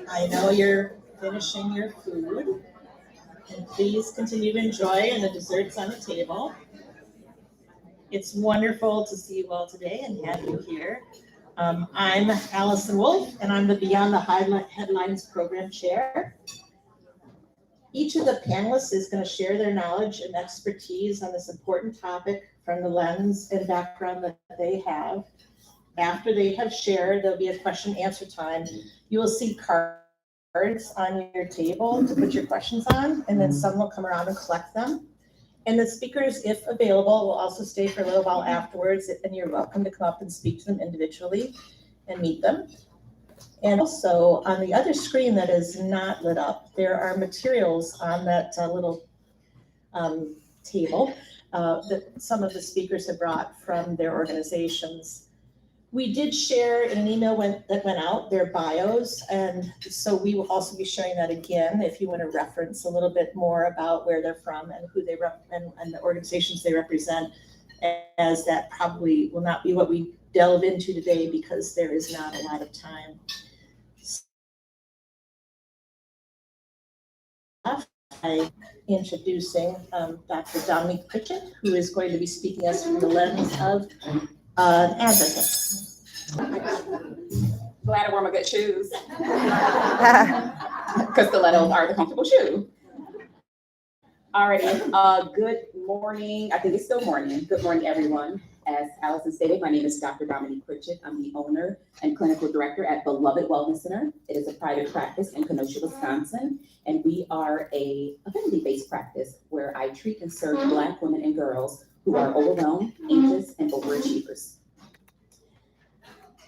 I know you're finishing your food, and please continue to enjoy, and the dessert's on the table. It's wonderful to see you all today and have you here. I'm Allison Wolf, and I'm the Beyond the Headlines Program Chair. Each of the panelists is going to share their knowledge and expertise on this important topic from the lens and background that they have. After they have shared, there'll be a question and answer time. You will see cards on your table to put your questions on, and then someone will come around and collect them. And the speakers, if available, will also stay for a little while afterwards, and you're welcome to come up and speak to them individually and meet them. And also, on the other screen that is not lit up, there are materials on that little table that some of the speakers have brought from their organizations. We did share in an email that went out their bios, and so we will also be sharing that again if you want to reference a little bit more about where they're from and who they and the organizations they represent, as that probably will not be what we delve into today because there is not a lot of time. By introducing Dr. Dominique Pritchett, who is going to be speaking us from the lens of an advocate. Glad I wore my good shoes because stilettos are the comfortable shoe. Alrighty, good morning. I think it's still morning. Good morning, everyone. As Allison stated, my name is Dr. Dominique Pritchett. I'm the owner and clinical director at Beloved Wellness Center. It is a private practice in Kenosha, Wisconsin, and we are a affinity-based practice where I treat and serve Black women and girls who are overwhelmed, anxious, and overachievers.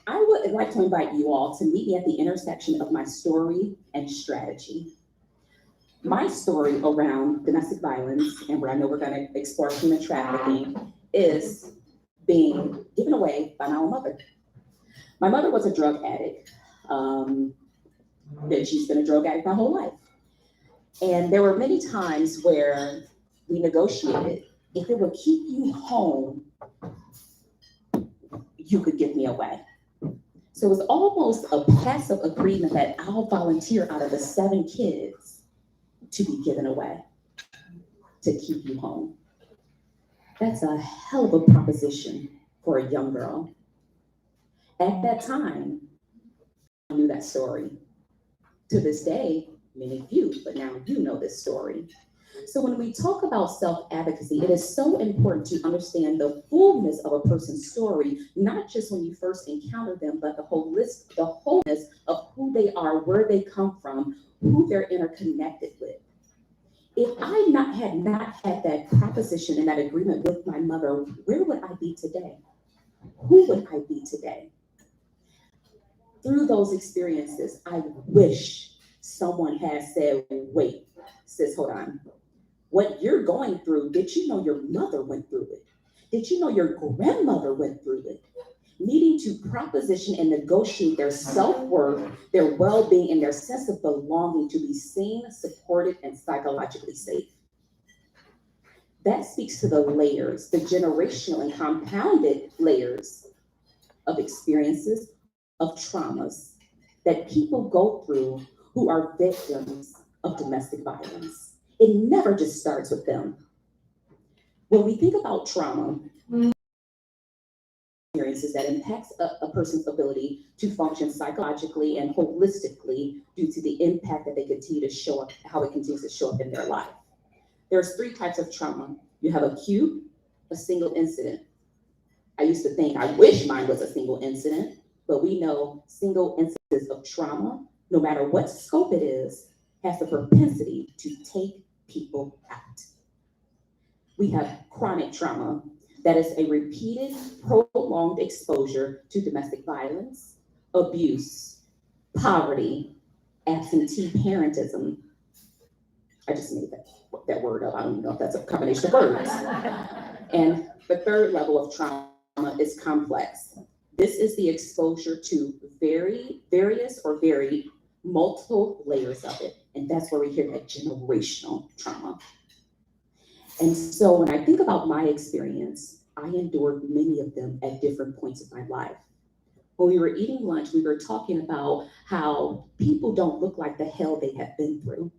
I would like to invite you all to meet me at the intersection of my story and strategy. My story around domestic violence, and where I know we're going to explore human trafficking, is being given away by my own mother. My mother was a drug addict. She's been a drug addict my whole life. And there were many times where we negotiated, if it would keep you home, you could give me away. So it was almost a passive agreement that I'll volunteer out of the 7 kids to be given away to keep you home. That's a hell of a proposition for a young girl. At that time, I knew that story. To this day, many of you, but now you know this story. So when we talk about self-advocacy, it is so important to understand the fullness of a person's story, not just when you first encounter them, but the wholeness of who they are, where they come from, who they're interconnected with. If I had not had that proposition and that agreement with my mother, where would I be today? Who would I be today? Through those experiences, I wish someone had said, wait, sis, hold on. What you're going through, did you know your mother went through it? Did you know your grandmother went through it? Needing to proposition and negotiate their self-worth, their well-being, and their sense of belonging to be seen, supported, and psychologically safe. That speaks to the layers, the generational and compounded layers of experiences, of traumas that people go through who are victims of domestic violence. It never just starts with them. When we think about trauma, experiences that impacts a person's ability to function psychologically and holistically due to the impact that they continue to show up, how it continues to show up in their life. There's 3 types of trauma. You have acute, a single incident. I used to think, I wish mine was a single incident, but we know single instances of trauma, no matter what scope it is, has the propensity to take people out. We have chronic trauma. That is a repeated, prolonged exposure to domestic violence, abuse, poverty, absentee parentism. I just made that word up. I don't know if that's a combination of words. And the 3rd level of trauma is complex. This is the exposure to various or varied multiple layers of it. And that's where we hear that generational trauma. And so when I think about my experience, I endured many of them at different points of my life. When we were eating lunch, we were talking about how people don't look like the hell they have been through.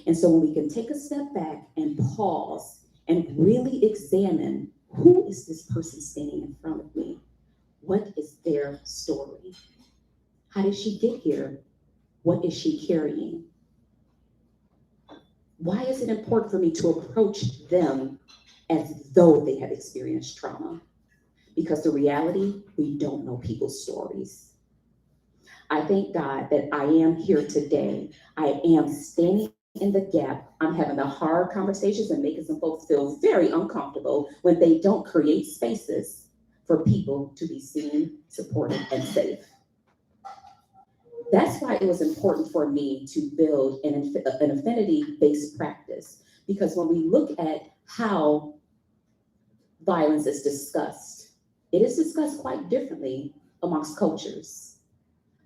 And so when we can take a step back and pause and really examine, who is this person standing in front of me? What is their story? How did she get here? What is she carrying? Why is it important for me to approach them as though they have experienced trauma? Because the reality, we don't know people's stories. I thank God that I am here today. I am standing in the gap. I'm having the hard conversations and making some folks feel very uncomfortable when they don't create spaces for people to be seen, supported, and safe. That's why it was important for me to build an affinity-based practice, because when we look at how violence is discussed, it is discussed quite differently amongst cultures.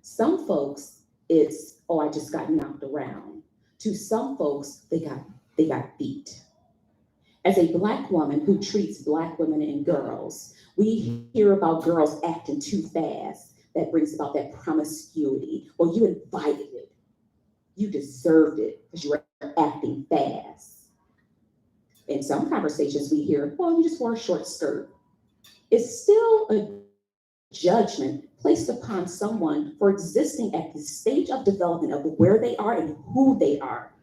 Some folks, it's, oh, I just got knocked around. To some folks, they got beat. As a Black woman who treats Black women and girls, we hear about girls acting too fast. That brings about that promiscuity. Well, you invited it. You deserved it because you were acting fast. In some conversations we hear, well, you just wore a short skirt. It's still a judgment placed upon someone for existing at the stage of development of where they are and who they are.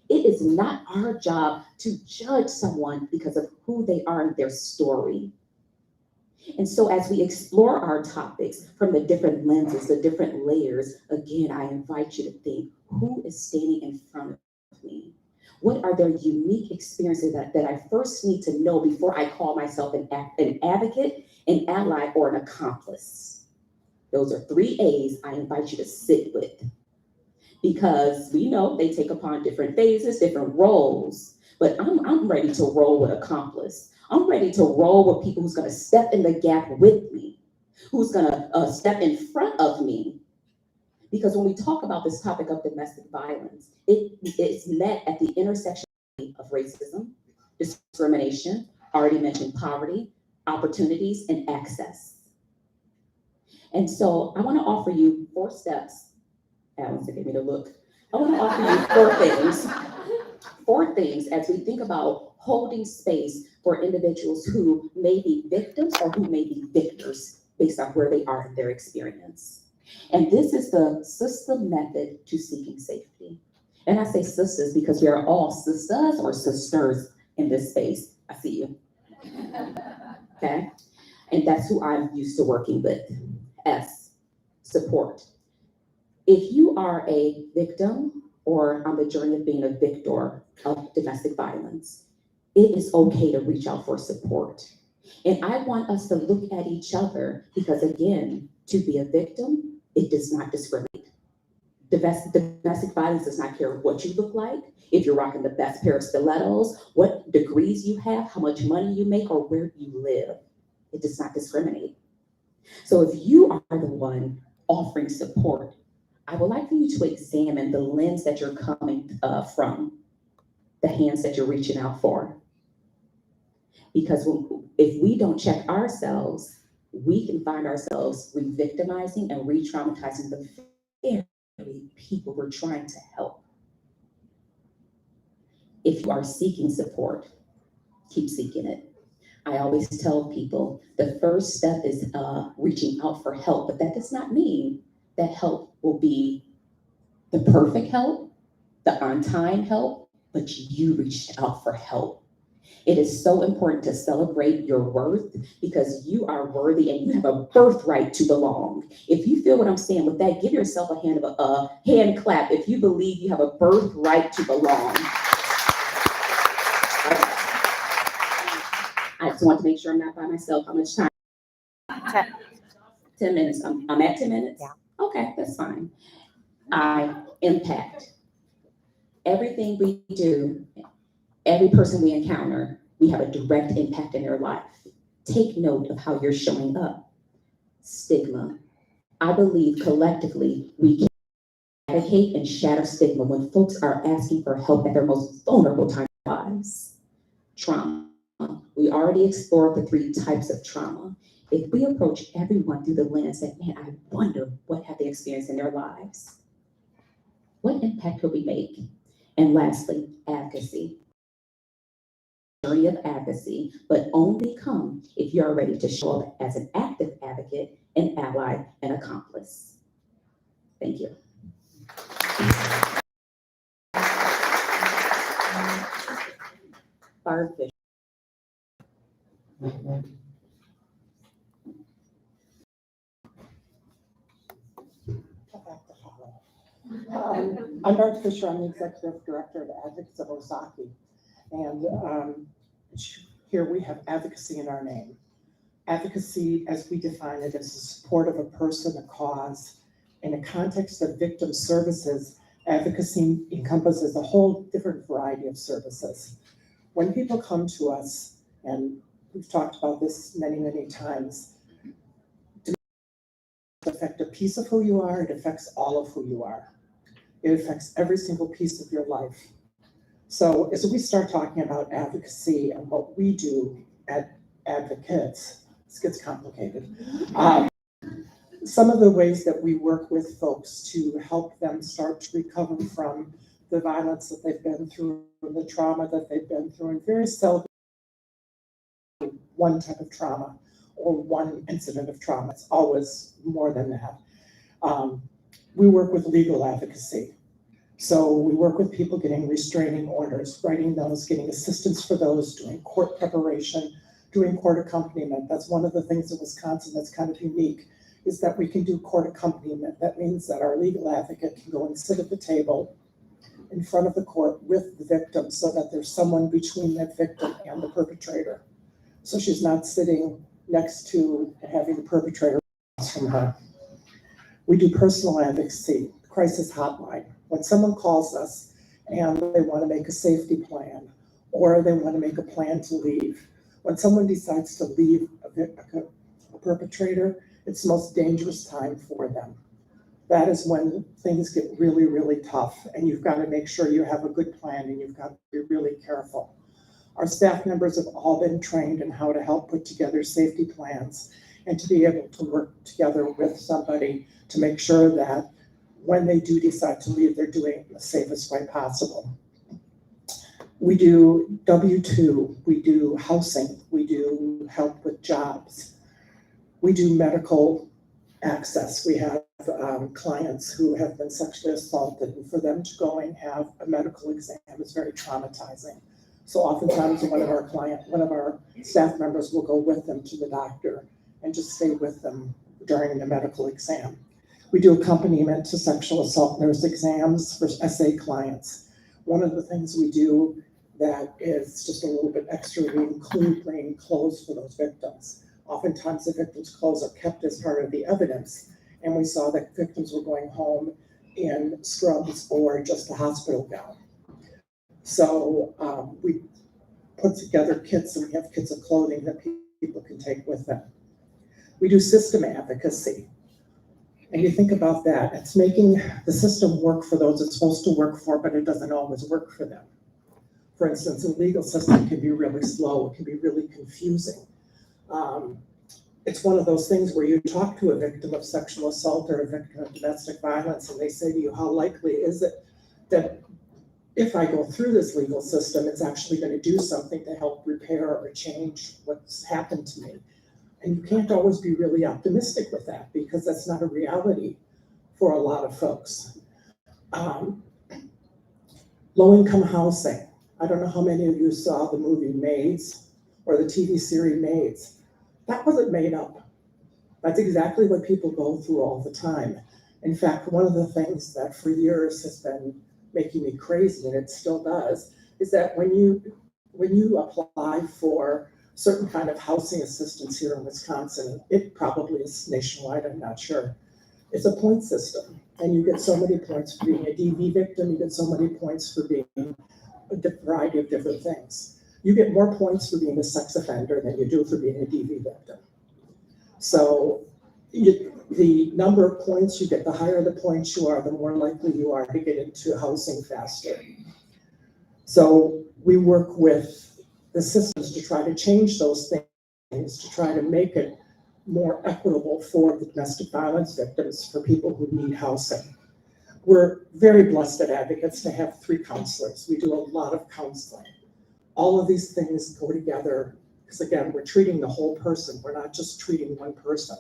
It is not our job to judge someone because of who they are and their story. And so as we explore our topics from the different lenses, the different layers, again, I invite you to think, who is standing in front of me? What are their unique experiences that I first need to know before I call myself an advocate, an ally, or an accomplice? Those are 3 A's I invite you to sit with. Because we know they take upon different phases, different roles, but I'm ready to roll with accomplice. I'm ready to roll with people who's gonna step in the gap with me, who's gonna step in front of me. Because when we talk about this topic of domestic violence, it's met at the intersection of racism, discrimination, already mentioned poverty, opportunities, and access. And so I wanna offer you 4 steps. Alan's giving me the look. I want to offer you 4 things as we think about holding space for individuals who may be victims or who may be victors based on where they are in their experience. And this is the system method to seeking safety. And I say sisters because we are all sisters or sisters in this space. I see you. Okay? And that's who I'm used to working with. S, support. If you are a victim or on the journey of being a victor of domestic violence, it is okay to reach out for support. And I want us to look at each other because, again, to be a victim, it does not discriminate. Domestic violence does not care what you look like, if you're rocking the best pair of stilettos, what degrees you have, how much money you make, or where you live. It does not discriminate. So if you are the one offering support, I would like for you to examine the lens that you're coming from, the hands that you're reaching out for. Because if we don't check ourselves, we can find ourselves re-victimizing and re-traumatizing the very people we're trying to help. If you are seeking support, keep seeking it. I always tell people the first step is reaching out for help, but that does not mean that help will be the perfect help, the on-time help, but you reached out for help. It is so important to celebrate your worth because you are worthy and you have a birthright to belong. If you feel what I'm saying with that, give yourself a hand clap if you believe you have a birthright to belong. I just want to make sure I'm not by myself. How much time? 10 minutes. I'm at 10 minutes? Yeah. Okay, that's fine. I impact. Everything we do, every person we encounter, we have a direct impact in their life. Take note of how you're showing up. Stigma. I believe collectively we can eradicate and shatter stigma when folks are asking for help at their most vulnerable time in their lives. Trauma. We already explored the 3 types of trauma. if we approach everyone through the lens that, man, I wonder what have they experienced in their lives, what impact could we make? And lastly, advocacy. Journey of advocacy, but only come if you're ready to show up as an active advocate, an ally, and accomplice. Thank you. Barb Fischer. I'm Barb Fischer. I'm the Executive Director of Advocates of Ozaukee. And here we have advocacy in our name. Advocacy, as we define it, is the support of a person, a cause. In a context of victim services, advocacy encompasses a whole different variety of services. When people come to us, and we've talked about this many, many times, it affects a piece of who you are, it affects all of who you are. It affects every single piece of your life. So as we start talking about advocacy and what we do at Advocates, this gets complicated. Some of the ways that we work with folks to help them start to recover from the violence that they've been through, the trauma that they've been through, and very seldom one type of trauma or one incident of trauma. It's always more than that. We work with legal advocacy. So we work with people getting restraining orders, writing those, getting assistance for those, doing court preparation, doing court accompaniment. That's one of the things in Wisconsin that's kind of unique, is that we can do court accompaniment. That means that our legal advocate can go and sit at the table in front of the court with the victim so that there's someone between that victim and the perpetrator. So she's not sitting next to having the perpetrator from her. We do personal advocacy, crisis hotline. When someone calls us and they want to make a safety plan or they want to make a plan to leave, when someone decides to leave a perpetrator, it's the most dangerous time for them. That is when things get really, really tough, and you've got to make sure you have a good plan and you've got to be really careful. Our staff members have all been trained in how to help put together safety plans and to be able to work together with somebody to make sure that when they do decide to leave, they're doing it the safest way possible. We do W-2, we do housing, we do help with jobs. We do medical access. We have clients who have been sexually assaulted, and for them to go and have a medical exam is very traumatizing. So oftentimes one of our staff members will go with them to the doctor and just stay with them during the medical exam. We do accompaniment to sexual assault nurse exams for SA clients. One of the things we do that is just a little bit extra, we include bringing clothes for those victims. Oftentimes the victims' clothes are kept as part of the evidence, and we saw that victims were going home in scrubs or just a hospital gown. So we put together kits, and we have kits of clothing that people can take with them. We do system advocacy. And you think about that, it's making the system work for those it's supposed to work for, but it doesn't always work for them. For instance, the legal system can be really slow, it can be really confusing. It's one of those things where you talk to a victim of sexual assault or a victim of domestic violence, and they say to you, how likely is it that if I go through this legal system, it's actually going to do something to help repair or change what's happened to me? And you can't always be really optimistic with that because that's not a reality for a lot of folks. Low-income housing. I don't know how many of you saw the movie Maids or the TV series Maids. That wasn't made up. That's exactly what people go through all the time. In fact, one of the things that for years has been making me crazy, and it still does, is that when you apply for certain kind of housing assistance here in Wisconsin, it probably is nationwide, I'm not sure. It's a point system, and you get so many points for being a DV victim, you get so many points for being a variety of different things. You get more points for being a sex offender than you do for being a DV victim. So the number of points you get, the higher the points you are, the more likely you are to get into housing faster. So we work with the systems to try to change those things, to try to make it more equitable for the domestic violence victims, for people who need housing. We're very blessed at Advocates to have 3 counselors. We do a lot of counseling. All of these things go together because, again, we're treating the whole person. We're not just treating one person.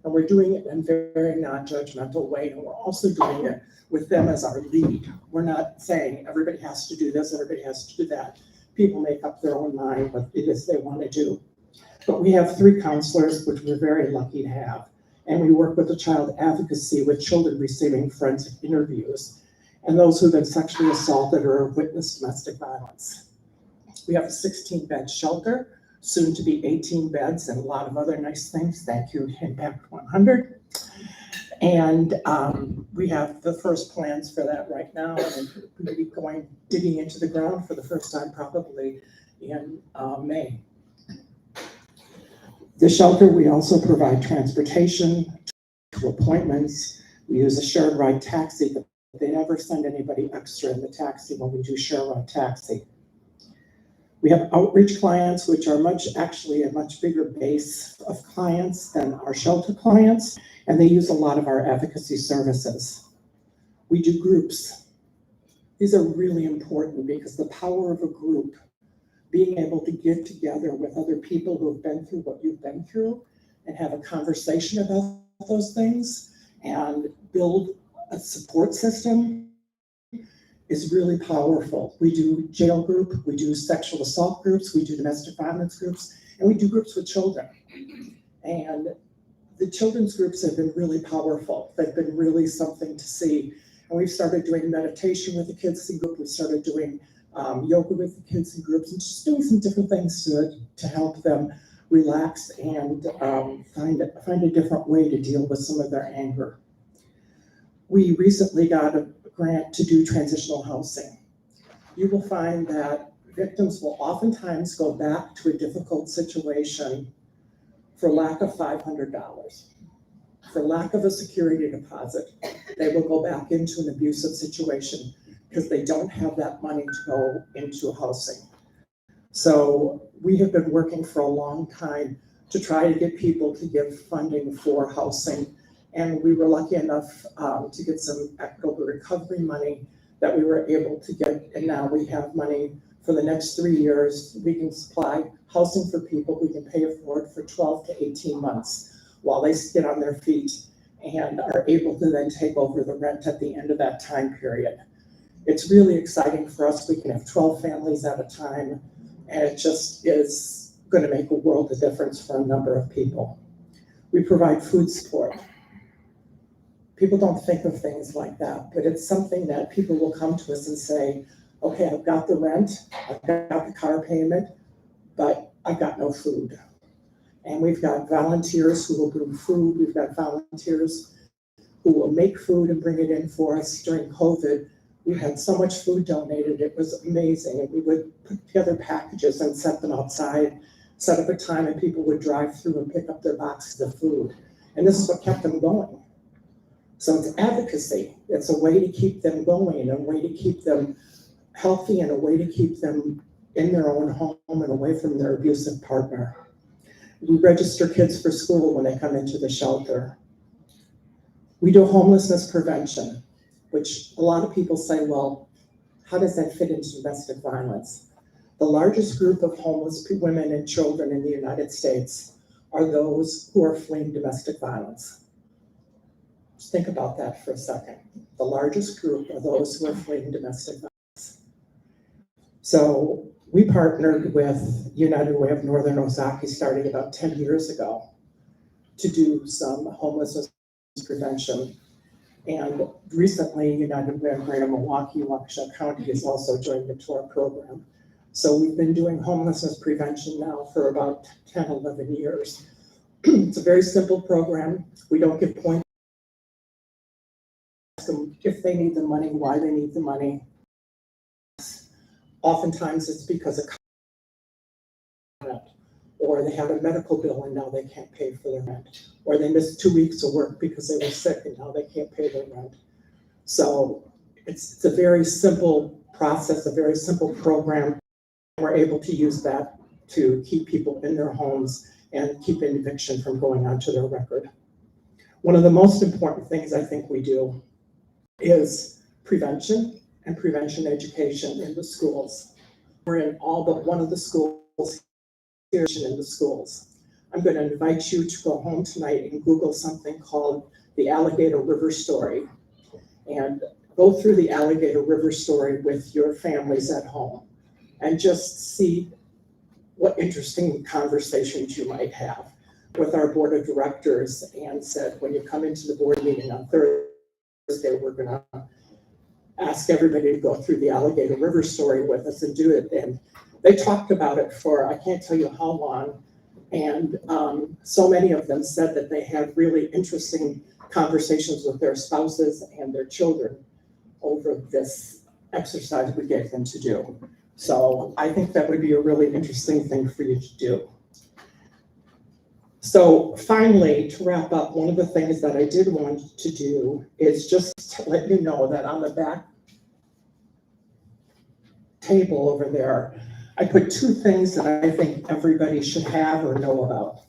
And we're doing it in a very non-judgmental way. And we're also doing it with them as our lead. We're not saying everybody has to do this, everybody has to do that. People make up their own mind what it is they want to do. But we have 3 counselors, which we're very lucky to have. And we work with the child advocacy with children receiving forensic interviews and those who've been sexually assaulted or witnessed domestic violence. We have a 16-bed shelter, soon to be 18 beds, and a lot of other nice things. Thank you, Impact 100. And we have the first plans for that right now, and we'll be digging into the ground for the first time probably in May. The shelter, we also provide transportation to appointments. We use a shared ride taxi, but they never send anybody extra in the taxi when we do shared ride taxi. We have outreach clients, which are actually a much bigger base of clients than our shelter clients, and they use a lot of our advocacy services. We do groups. These are really important because the power of a group, being able to get together with other people who have been through what you've been through and have a conversation about those things and build a support system is really powerful. We do jail group, we do sexual assault groups, we do domestic violence groups, and we do groups with children. And the children's groups have been really powerful. They've been really something to see. And we've started doing meditation with the kids in group. We started doing yoga with the kids in groups and just doing some different things to help them relax and find a different way to deal with some of their anger. We recently got a grant to do transitional housing. You will find that victims will oftentimes go back to a difficult situation for lack of $500. For lack of a security deposit, they will go back into an abusive situation because they don't have that money to go into housing. So we have been working for a long time to try to get people to give funding for housing. And we were lucky enough to get some equitable recovery money that we were able to get. And now we have money for the next 3 years. We can supply housing for people. We can pay for it for 12 to 18 months while they get on their feet and are able to then take over the rent at the end of that time period. It's really exciting for us. We can have 12 families at a time, and it just is going to make a world of difference for a number of people. We provide food support. People don't think of things like that, but it's something that people will come to us and say, okay, I've got the rent, I've got the car payment, but I've got no food. And we've got volunteers who will bring food. We've got volunteers who will make food and bring it in for us. During COVID, we had so much food donated, it was amazing. And we would put together packages and set them outside, set up a time, and people would drive through and pick up their boxes of food. And this is what kept them going. So it's advocacy. It's a way to keep them going, a way to keep them healthy, and a way to keep them in their own home and away from their abusive partner. We register kids for school when they come into the shelter. We do homelessness prevention, which a lot of people say, well, how does that fit into domestic violence? The largest group of homeless women and children in the United States are those who are fleeing domestic violence. Just think about that for a second. The largest group are those who are fleeing domestic violence. So we partnered with United Way of Northern Ozaukee starting about 10 years ago to do some homelessness prevention. And recently, United Way of Greater Milwaukee, Waukesha County has also joined into our program. So we've been doing homelessness prevention now for about 10, 11 years. It's a very simple program. We don't give points. If they need the money, why they need the money. Oftentimes it's because of rent, or they have a medical bill and now they can't pay for their rent, or they missed 2 weeks of work because they were sick and now they can't pay their rent. So it's a very simple process, a very simple program. We're able to use that to keep people in their homes and keep an eviction from going onto their record. One of the most important things I think we do is prevention and prevention education in the schools. We're in all but one of the schools here in the schools. I'm going to invite you to go home tonight and Google something called the Alligator River Story, and go through the Alligator River Story with your families at home and just see what interesting conversations you might have with our board of directors, and said, when you come into the board meeting on Thursday, we're going to ask everybody to go through the Alligator River Story with us and do it. And they talked about it for, I can't tell you how long. And so many of them said that they had really interesting conversations with their spouses and their children over this exercise we gave them to do. So I think that would be a really interesting thing for you to do. So finally, to wrap up, one of the things that I did want to do is just to let you know that on the back table over there, I put two things that I think everybody should have or know about,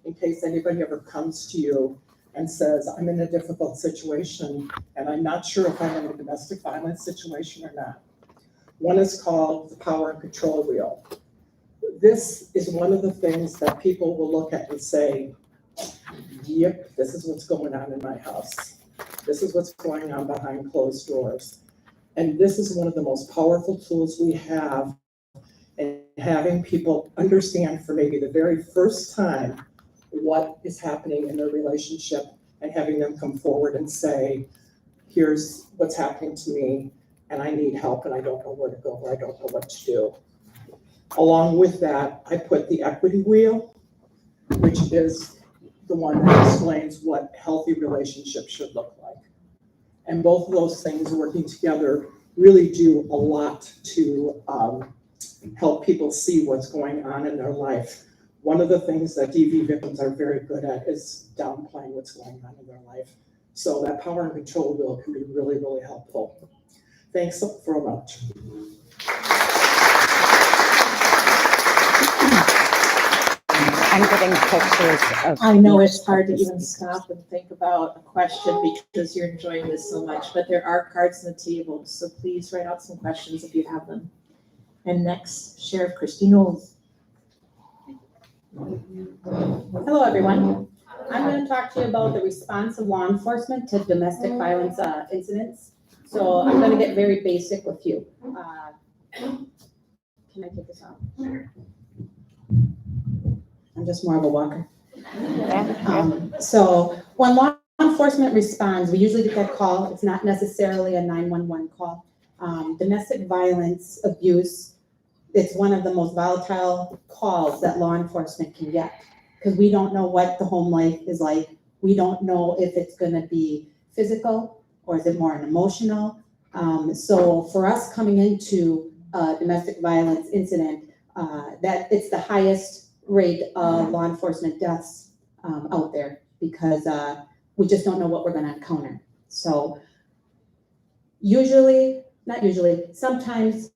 in case anybody ever comes to you and says, I'm in a difficult situation and I'm not sure if I'm in a domestic violence situation or not. One is called the power and control wheel. This is one of the things that people will look at and say, yep, this is what's going on in my house. This is what's going on behind closed doors. And this is one of the most powerful tools we have in having people understand for maybe the very first time what is happening in their relationship, and having them come forward and say, here's what's happening to me, and I need help, and I don't know where to go, or I don't know what to do. Along with that, I put the equity wheel, which is the one that explains what healthy relationships should look like. And both of those things working together really do a lot to help people see what's going on in their life. One of the things that DV victims are very good at is downplaying what's going on in their life. So that power and control wheel can be really, really helpful. Thanks so much. I'm getting pictures of. I know it's hard to even stop and think about a question because you're enjoying this so much, but there are cards on the table, so please write out some questions if you have them. And next, Sheriff Christy Knowles. Hello, everyone. I'm going to talk to you about the response of law enforcement to domestic violence incidents. So I'm going to get very basic with you. Can I take this off? I'm just more of a walker. So when law enforcement responds, we usually get that call. It's not necessarily a 911 call. Domestic violence, abuse, it's one of the most volatile calls that law enforcement can get, because we don't know what the home life is like. We don't know if it's going to be physical or is it more an emotional. So for us coming into a domestic violence incident, that it's the highest rate of law enforcement deaths out there, because we just don't know what we're going to encounter. So sometimes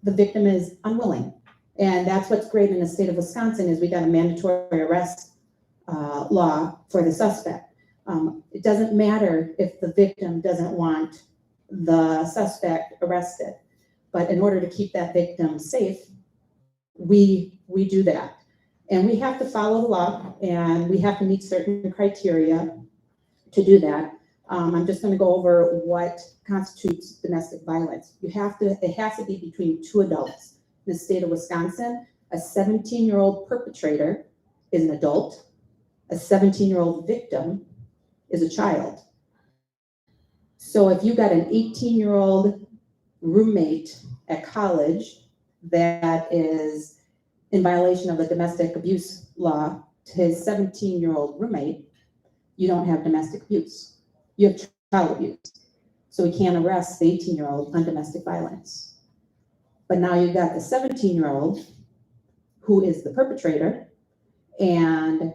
the victim is unwilling. And that's what's great in the state of Wisconsin, is we got a mandatory arrest law for the suspect. It doesn't matter if the victim doesn't want the suspect arrested, but in order to keep that victim safe, we do that. And we have to follow the law, and we have to meet certain criteria to do that. I'm just going to go over what constitutes domestic violence. It has to be between two adults. In the state of Wisconsin, a 17-year-old perpetrator is an adult. A 17-year-old victim is a child. So if you got an 18-year-old roommate at college that is in violation of the domestic abuse law to his 17-year-old roommate, you don't have domestic abuse. You have child abuse. So we can't arrest the 18-year-old on domestic violence. But now you've got the 17-year-old who is the perpetrator and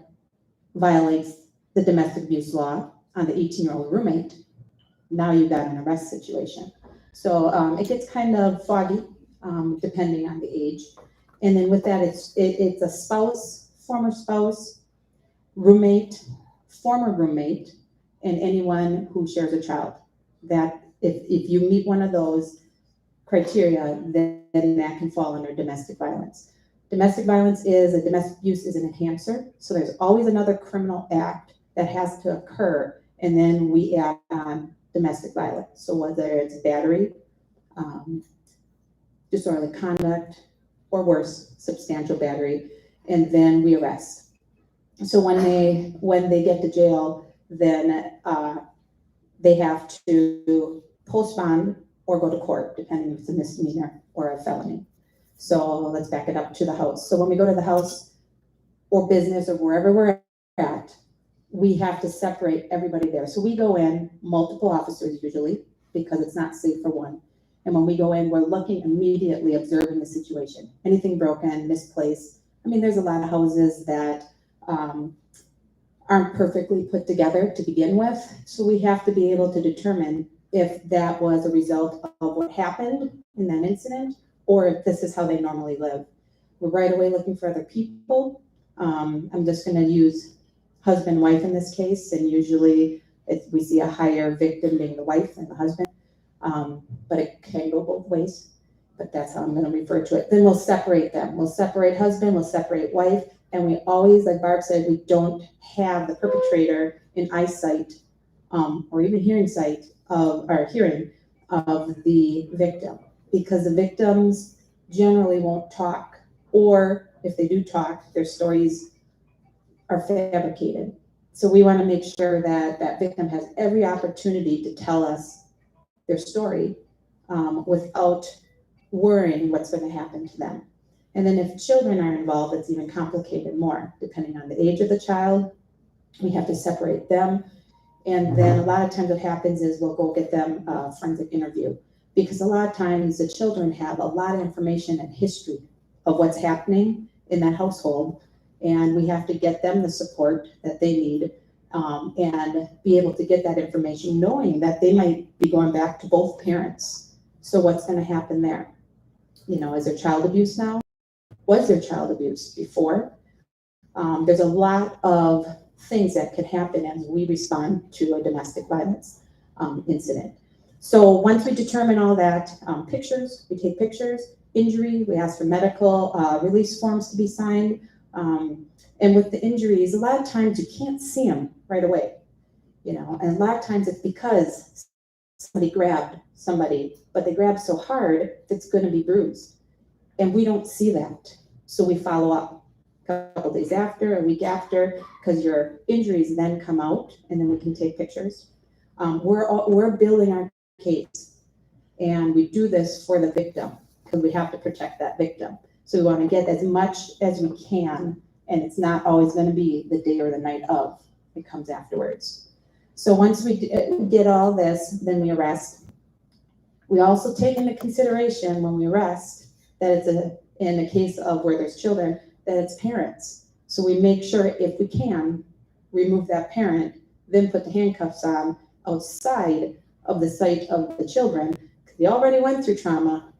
violates the domestic abuse law on the 18-year-old roommate. Now you've got an arrest situation. So it gets kind of foggy depending on the age. And then with that, it's a spouse, former spouse, roommate, former roommate, and anyone who shares a child. That if you meet one of those criteria, then that can fall under domestic violence. Domestic abuse is an enhancer, so there's always another criminal act that has to occur, and then we add on domestic violence. So whether it's battery, disorderly conduct, or worse, substantial battery, and then we arrest. So when they get to jail, then they have to post bond or go to court, depending if it's a misdemeanor or a felony. So let's back it up to the house. So when we go to the house or business or wherever we're at, we have to separate everybody there. So we go in, multiple officers usually, because it's not safe for one. And when we go in, we're looking immediately, observing the situation. Anything broken, misplaced. I mean, there's a lot of houses that aren't perfectly put together to begin with. So we have to be able to determine if that was a result of what happened in that incident, or if this is how they normally live. We're right away looking for other people. I'm just gonna use husband, wife in this case, and usually we see a higher victim being the wife than the husband, but it can go both ways, but that's how I'm gonna refer to it. Then we'll separate them. We'll separate husband, we'll separate wife, and we always, like Barb said, we don't have the perpetrator in eyesight or even hearing of the victim, because the victims generally won't talk, or if they do talk, their stories are fabricated. So we want to make sure that that victim has every opportunity to tell us their story without worrying what's going to happen to them. And then if children are involved, it's even complicated more, depending on the age of the child. We have to separate them. And then a lot of times what happens is we'll go get them a forensic interview, because a lot of times the children have a lot of information and history of what's happening in that household. And we have to get them the support that they need and be able to get that information, knowing that they might be going back to both parents. So what's going to happen there? You know, is there child abuse now? Was there child abuse before? There's a lot of things that could happen as we respond to a domestic violence incident. So once we determine all that, pictures, we take pictures, injury, we ask for medical release forms to be signed. And with the injuries, a lot of times you can't see them right away, you know, and a lot of times it's because somebody grabbed somebody, but they grabbed so hard it's going to be bruised. And we don't see that. So we follow up a couple days after, a week after, because your injuries then come out, and then we can take pictures. We're building our case, and we do this for the victim because we have to protect that victim. So we want to get as much as we can, and it's not always going to be the day or the night of. It comes afterwards. So once we get all this, then we arrest. We also take into consideration when we arrest that it's in a case of where there's children, that it's parents. So we make sure, if we can, remove that parent, then put the handcuffs on outside of the sight of the children. They already went through trauma.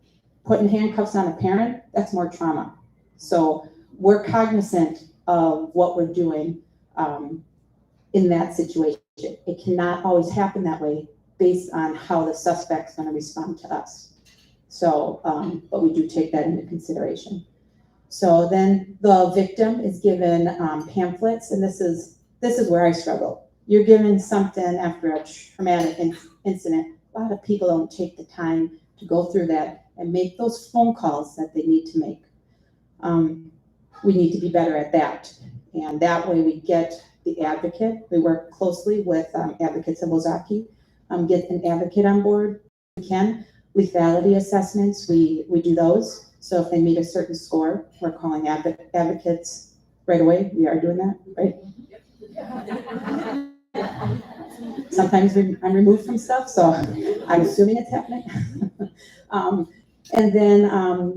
Putting handcuffs on a parent, that's more trauma. So we're cognizant of what we're doing in that situation. It cannot always happen that way based on how the suspect's going to respond to us. So, but we do take that into consideration. So then the victim is given pamphlets, and this is where I struggle. You're given something after a traumatic incident. A lot of people don't take the time to go through that and make those phone calls that they need to make. We need to be better at that. And that way we get the advocate. We work closely with Advocates of Ozaukee, get an advocate on board. We can. Lethality assessments, we do those. So if they meet a certain score, we're calling advocates right away. We are doing that, right? Sometimes I'm removed from stuff, so I'm assuming it's happening. And then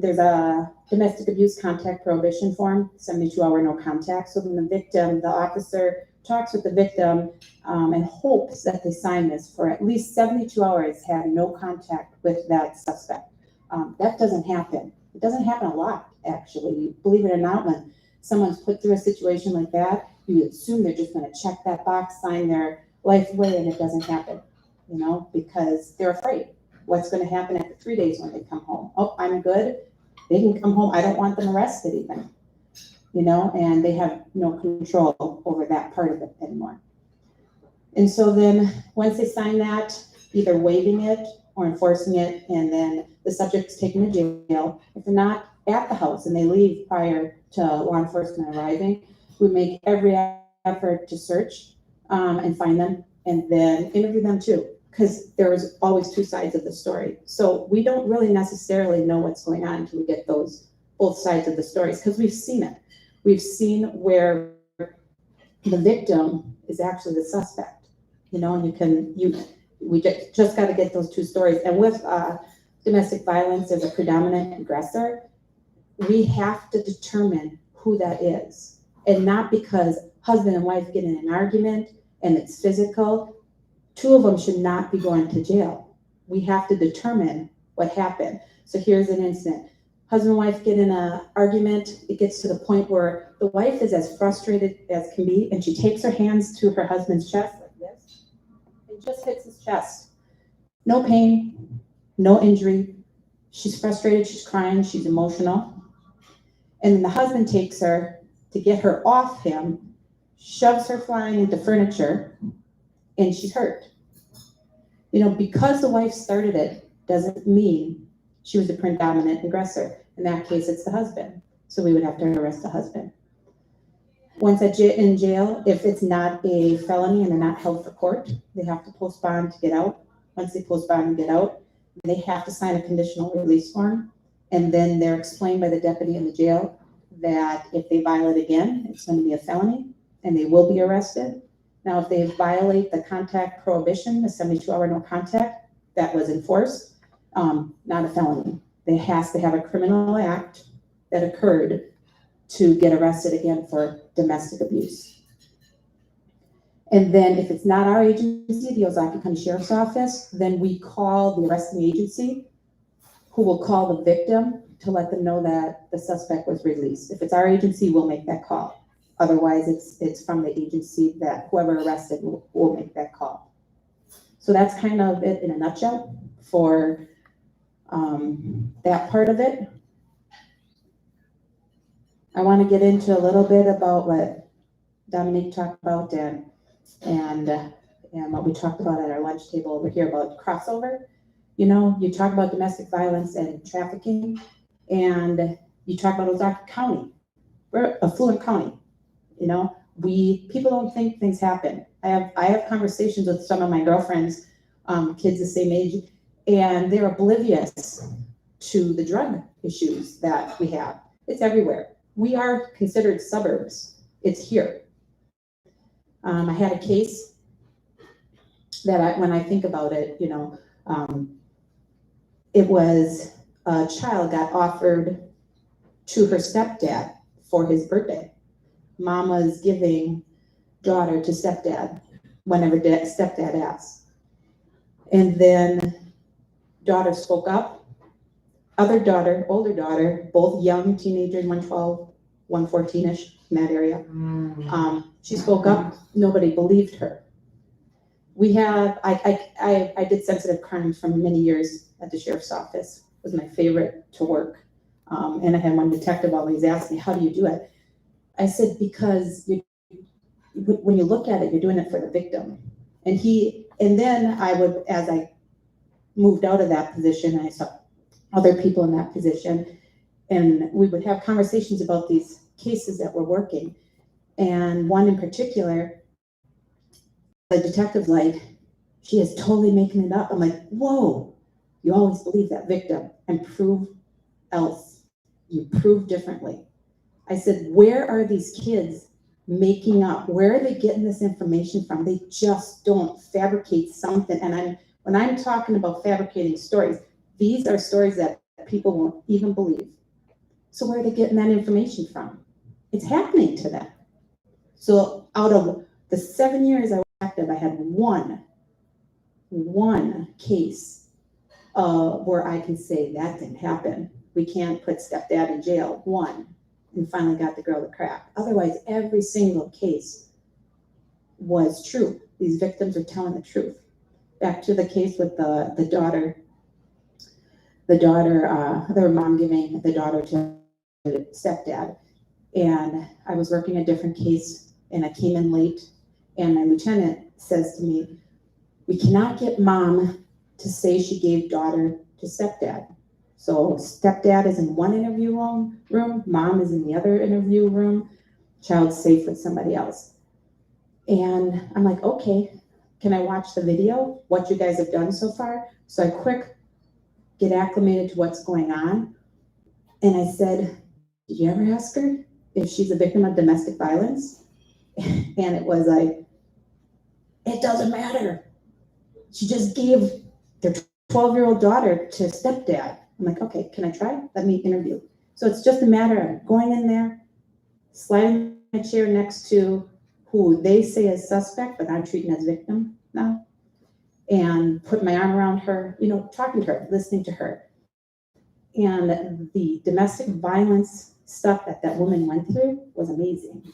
there's a domestic abuse contact prohibition form, 72-hour no contact. So then the officer talks with the victim and hopes that they sign this for at least 72 hours, have no contact with that suspect. That doesn't happen. It doesn't happen a lot, actually. Believe it or not, when someone's put through a situation like that, you assume they're just gonna check that box, sign their life away, and it doesn't happen, you know, because they're afraid. What's gonna happen after 3 days when they come home? Oh, I'm good. They can come home. I don't want them arrested even, you know, and they have no control over that part of it anymore. And so then once they sign that, either waiving it or enforcing it, and then the subject's taken to jail. If they're not at the house and they leave prior to law enforcement arriving, we make every effort to search and find them, and then interview them too, because there's always two sides of the story. So we don't really necessarily know what's going on until we get those both sides of the stories, because we've seen it. We've seen where the victim is actually the suspect, you know, and we just got to get those two stories. And with domestic violence as a predominant aggressor, we have to determine who that is, and not because husband and wife get in an argument and it's physical. Two of them should not be going to jail. We have to determine what happened. So here's an incident. Husband and wife get in an argument. It gets to the point where the wife is as frustrated as can be, and she takes her hands to her husband's chest like this, and just hits his chest. No pain, no injury. She's frustrated, she's crying, she's emotional. And then the husband takes her to get her off him, shoves her flying into furniture, and she's hurt. You know, because the wife started it doesn't mean she was the predominant aggressor. In that case, it's the husband. So we would have to arrest the husband. Once in jail, if it's not a felony and they're not held for court, they have to post bond to get out. Once they post bond and get out, they have to sign a conditional release form. And then they're explained by the deputy in the jail that if they violate again, it's going to be a felony and they will be arrested. Now, if they violate the contact prohibition, the 72-hour no contact that was enforced, not a felony. They has to have a criminal act that occurred to get arrested again for domestic abuse. And then if it's not our agency, the Ozaukee County Sheriff's Office, then we call the arresting agency, who will call the victim to let them know that the suspect was released. If it's our agency, we'll make that call. Otherwise, it's from the agency that whoever arrested will make that call. So that's kind of it in a nutshell for that part of it. I want to get into a little bit about what Dominique talked about and what we talked about at our lunch table over here about crossover. You know, you talk about domestic violence and trafficking, and you talk about Ozaukee County. We're a affluent county. You know, people don't think things happen. I have conversations with some of my girlfriends, kids the same age, and they're oblivious to the drug issues that we have. It's everywhere. We are considered suburbs. It's here. I had a case that when I think about it, you know, it was a child got offered to her stepdad for his birthday. Mom was giving daughter to stepdad whenever stepdad asked. And then daughter spoke up. Other daughter, older daughter, both young teenagers, 112, 114-ish in that area. She spoke up. Nobody believed her. We have, I did sensitive crimes for many years at the sheriff's office. It was my favorite to work. And I had one detective always ask me, how do you do it? I said, because when you look at it, you're doing it for the victim. And then I would, as I moved out of that position, I saw other people in that position, and we would have conversations about these cases that we're working. And one in particular, the detective's like, she is totally making it up. I'm like, whoa, you always believe that victim and prove else. You prove differently. I said, where are these kids making up? Where are they getting this information from? They just don't fabricate something. And when I'm talking about fabricating stories, these are stories that people won't even believe. So where are they getting that information from? It's happening to them. So out of the 7 years I was active, I had one case where I can say that didn't happen. We can't put stepdad in jail. One. and finally got the girl to crack. Otherwise, every single case was true. These victims are telling the truth. Back to the case with the daughter, their mom giving the daughter to the stepdad. And I was working a different case and I came in late, and my lieutenant says to me, we cannot get mom to say she gave daughter to stepdad. So stepdad is in one interview room, mom is in the other interview room, child's safe with somebody else. And I'm like, okay, can I watch the video, what you guys have done so far? So I get acclimated to what's going on. And I said, did you ever ask her if she's a victim of domestic violence? And it was like, it doesn't matter. She just gave their 12-year-old daughter to stepdad. I'm like, okay, can I try? Let me interview. So it's just a matter of going in there, sliding my chair next to who they say is suspect, but I'm treating as victim now, and put my arm around her, talking to her, listening to her. And the domestic violence stuff that woman went through was amazing.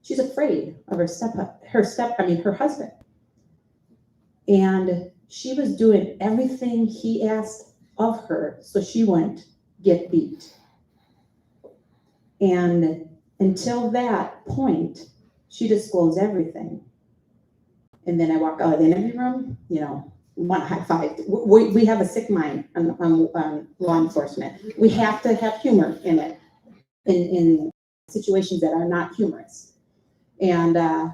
She's afraid of her husband. And she was doing everything he asked of her so she wouldn't get beat. And until that point, she disclosed everything. And then I walk out of the interview room, we want high five. We have a sick mind on law enforcement. We have to have humor in it, in situations that are not humorous. And I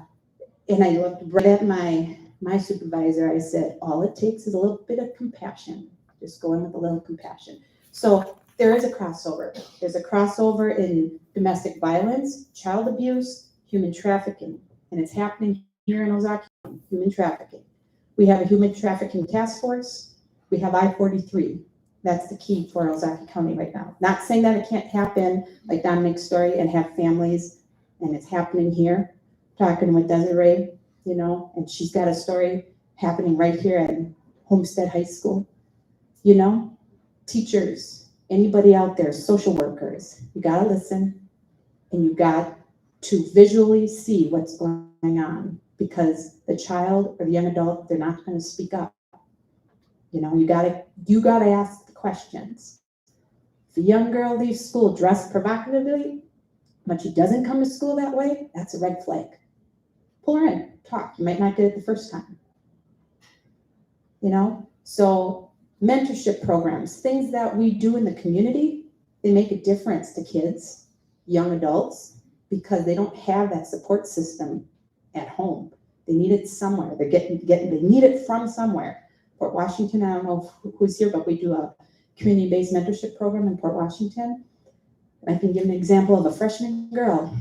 looked right at my supervisor. I said, all it takes is a little bit of compassion. Just go in with a little compassion. So there is a crossover. There's a crossover in domestic violence, child abuse, human trafficking, and it's happening here in Ozaukee, human trafficking. We have a human trafficking task force. We have I-43. That's the key for Ozaukee County right now. Not saying that it can't happen like Dominique's story and have families, and it's happening here. Talking with Desiree, and she's got a story happening right here at Homestead High School. Teachers, anybody out there, social workers, you gotta listen and you got to visually see what's going on, because the child or the young adult, they're not gonna speak up. You gotta ask the questions. If a young girl leaves school dressed provocatively, but she doesn't come to school that way, that's a red flag. Pull her in, talk. You might not get it the first time. So mentorship programs, things that we do in the community, they make a difference to kids, young adults, because they don't have that support system at home. They need it somewhere. They need it from somewhere. Port Washington, I don't know who's here, but we do a community-based mentorship program in Port Washington. And I can give an example of a freshman girl.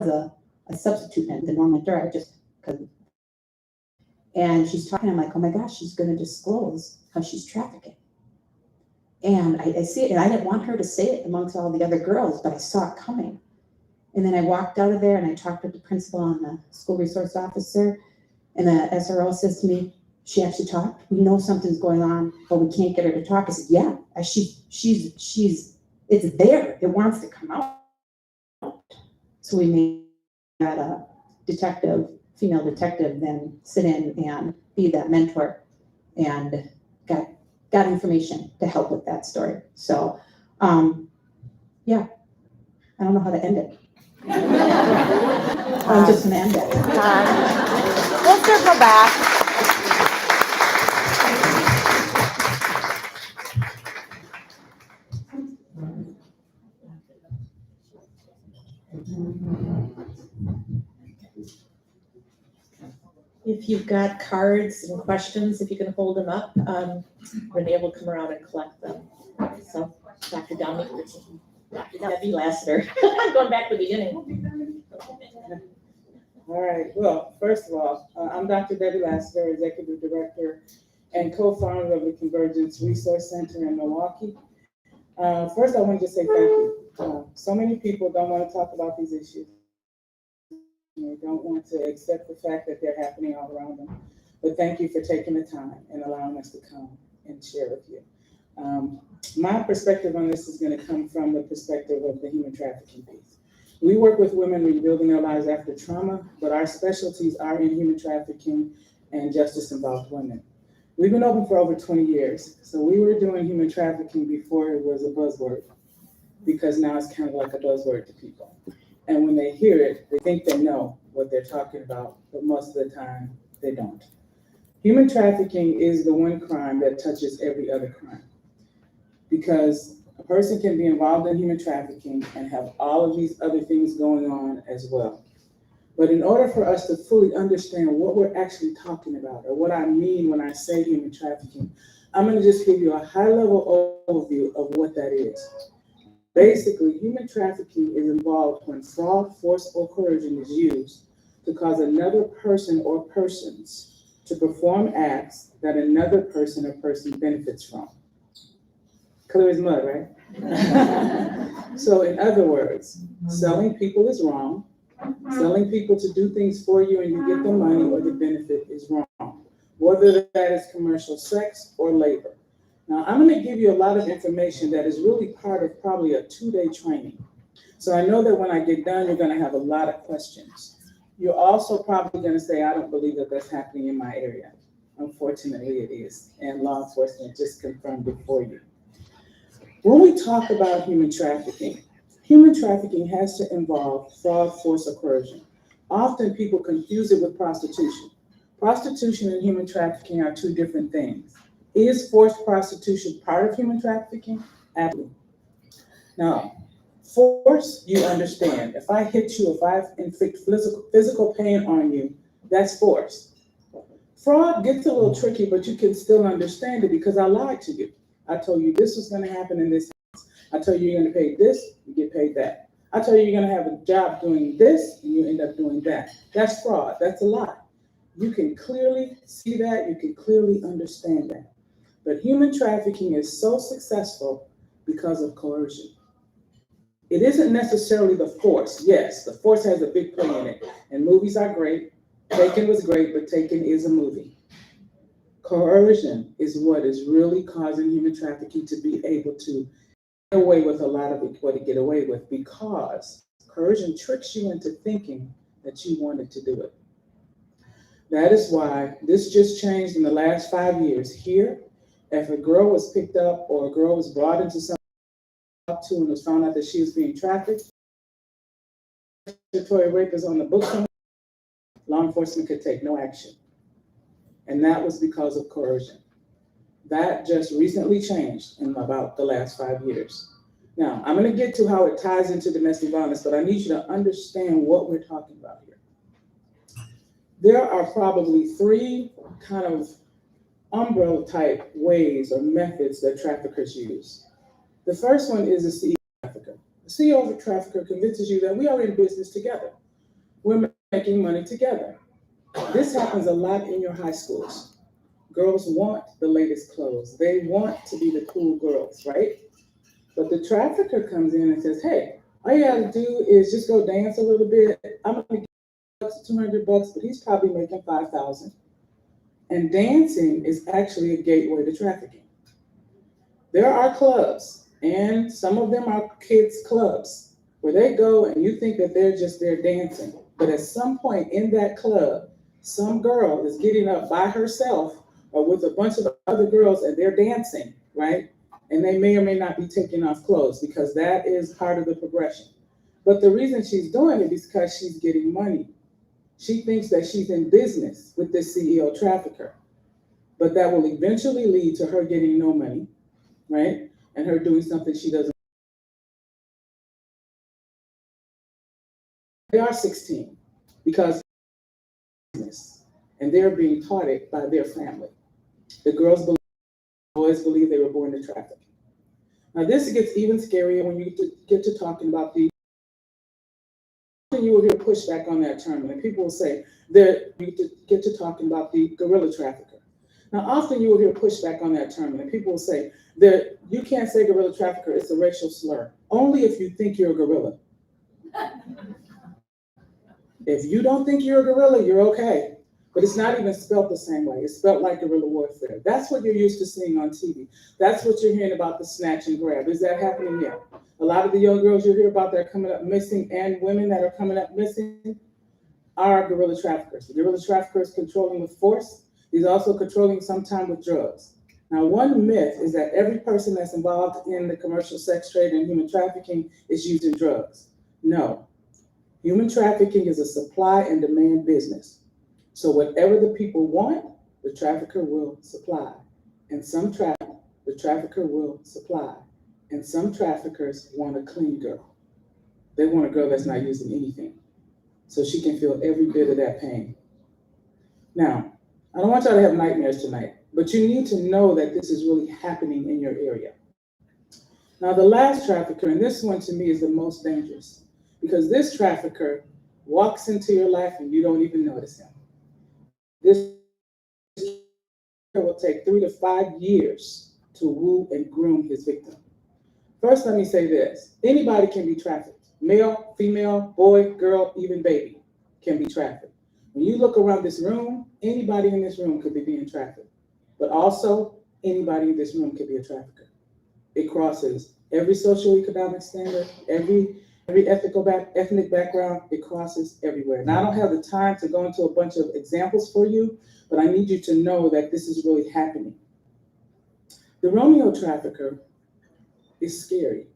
A substitute in the normal mentor, just because. And she's talking, I'm like, oh my gosh, she's going to disclose how she's trafficking. And I see it, and I didn't want her to say it amongst all the other girls, but I saw it coming. And then I walked out of there and I talked with the principal and the school resource officer, and the SRO says to me, she actually talked. We know something's going on, but we can't get her to talk. I said, yeah, it's there. It wants to come out. So we made that a female detective, then sit in and be that mentor, and got information to help with that story. So, yeah, I don't know how to end it. I'm just gonna end it. We'll circle back. If you've got cards and questions, if you can hold them up, Renee will come around and collect them. So, Dr. Dominique Pritchett, Dr. Debbie Lassiter. I'm going back to the beginning. All right, well, first of all, I'm Dr. Debbie Lassiter, Executive Director and co-founder of the Convergence Resource Center in Milwaukee. First, I want to just say thank you. So many people don't want to talk about these issues. They don't want to accept the fact that they're happening all around them. But thank you for taking the time and allowing us to come and share with you. My perspective on this is going to come from the perspective of the human trafficking piece. We work with women rebuilding their lives after trauma, but our specialties are in human trafficking and justice-involved women. We've been open for over 20 years, so we were doing human trafficking before it was a buzzword, because now it's kind of like a buzzword to people. And when they hear it, they think they know what they're talking about, but most of the time, they don't. Human trafficking is the one crime that touches every other crime, because a person can be involved in human trafficking and have all of these other things going on as well. But in order for us to fully understand what we're actually talking about, or what I mean when I say human trafficking, I'm going to just give you a high-level overview of what that is. Basically, human trafficking is involved when fraud, force, or coercion is used to cause another person or persons to perform acts that another person or person benefits from. Clear as mud, right? So in other words, selling people is wrong. Selling people to do things for you and you get the money or the benefit is wrong, whether that is commercial sex or labor. Now, I'm going to give you a lot of information that is really part of probably a 2-day training. So I know that when I get done, you're going to have a lot of questions. You're also probably going to say, I don't believe that that's happening in my area. Unfortunately, it is. And law enforcement just confirmed it for you. When we talk about human trafficking has to involve fraud, force, or coercion. Often people confuse it with prostitution. Prostitution and human trafficking are two different things. Is forced prostitution part of human trafficking? Absolutely. Now, force, you understand. If I hit you, if I inflict physical pain on you, that's force. Fraud gets a little tricky, but you can still understand it because I lied to you. I told you this was going to happen in this house. I told you you're going to pay this, you get paid that. I told you you're going to have a job doing this, and you end up doing that. That's fraud. That's a lie. You can clearly see that. You can clearly understand that. But human trafficking is so successful because of coercion. It isn't necessarily the force. Yes, the force has a big play in it. And movies are great. Taken was great, but Taken is a movie. Coercion is what is really causing human trafficking to be able to get away with a lot of what it get away with, because coercion tricks you into thinking that you wanted to do it. That is why this just changed in the last 5 years. Here, if a girl was picked up or a girl was brought into some to and was found out that she was being trafficked, statutory rape is on the books, law enforcement could take no action. And that was because of coercion. That just recently changed in about the last 5 years. Now, I'm going to get to how it ties into domestic violence, but I need you to understand what we're talking about here. There are probably 3 kind of umbrella type ways or methods that traffickers use. The first one is a CEO trafficker. The CEO of a trafficker convinces you that we are in business together. We're making money together. This happens a lot in your high schools. Girls want the latest clothes. They want to be the cool girls, right? But the trafficker comes in and says, hey, all you gotta do is just go dance a little bit. I'm gonna give you $200, but he's probably making $5,000. And dancing is actually a gateway to trafficking. There are clubs, and some of them are kids' clubs, where they go and you think that they're just there dancing. But at some point in that club, some girl is getting up by herself or with a bunch of other girls and they're dancing, right? And they may or may not be taking off clothes because that is part of the progression. But the reason she's doing it is because she's getting money. She thinks that she's in business with this CEO trafficker, but that will eventually lead to her getting no money, right? And her doing something she doesn't. They are 16 because and they're being taught it by their family. The girls believe, the boys believe they were born to traffic. Now this gets even scarier when you get to talking about the, you will hear pushback on that term, and people will say that you get to talking about the guerrilla trafficker. Now often you will hear pushback on that term, and people will say that you can't say guerrilla trafficker, it's a racial slur. Only if you think you're a guerrilla. If you don't think you're a guerrilla, you're okay. but it's not even spelt the same way. It's spelt like guerrilla warfare. That's what you're used to seeing on TV. That's what you're hearing about, the snatch and grab. Is that happening here? A lot of the young girls you hear about that are coming up missing, and women that are coming up missing, are guerrilla traffickers. The guerrilla traffickers controlling with force. He's also controlling sometimes with drugs. Now, one myth is that every person that's involved in the commercial sex trade and human trafficking is using drugs. No. Human trafficking is a supply and demand business. So whatever the people want, the trafficker will supply. And the trafficker will supply. And some traffickers want a clean girl. They want a girl that's not using anything, so she can feel every bit of that pain. Now, I don't want y'all to have nightmares tonight, but you need to know that this is really happening in your area. Now, the last trafficker, and this one to me is the most dangerous, because this trafficker walks into your life and you don't even notice him. This will take 3 to 5 years to woo and groom his victim. First, let me say this. Anybody can be trafficked. Male, female, boy, girl, even baby can be trafficked. When you look around this room, anybody in this room could be being trafficked. But also, anybody in this room could be a trafficker. It crosses every socioeconomic standard, every ethnic background. It crosses everywhere. Now, I don't have the time to go into a bunch of examples for you, but I need you to know that this is really happening. The Romeo trafficker is scary.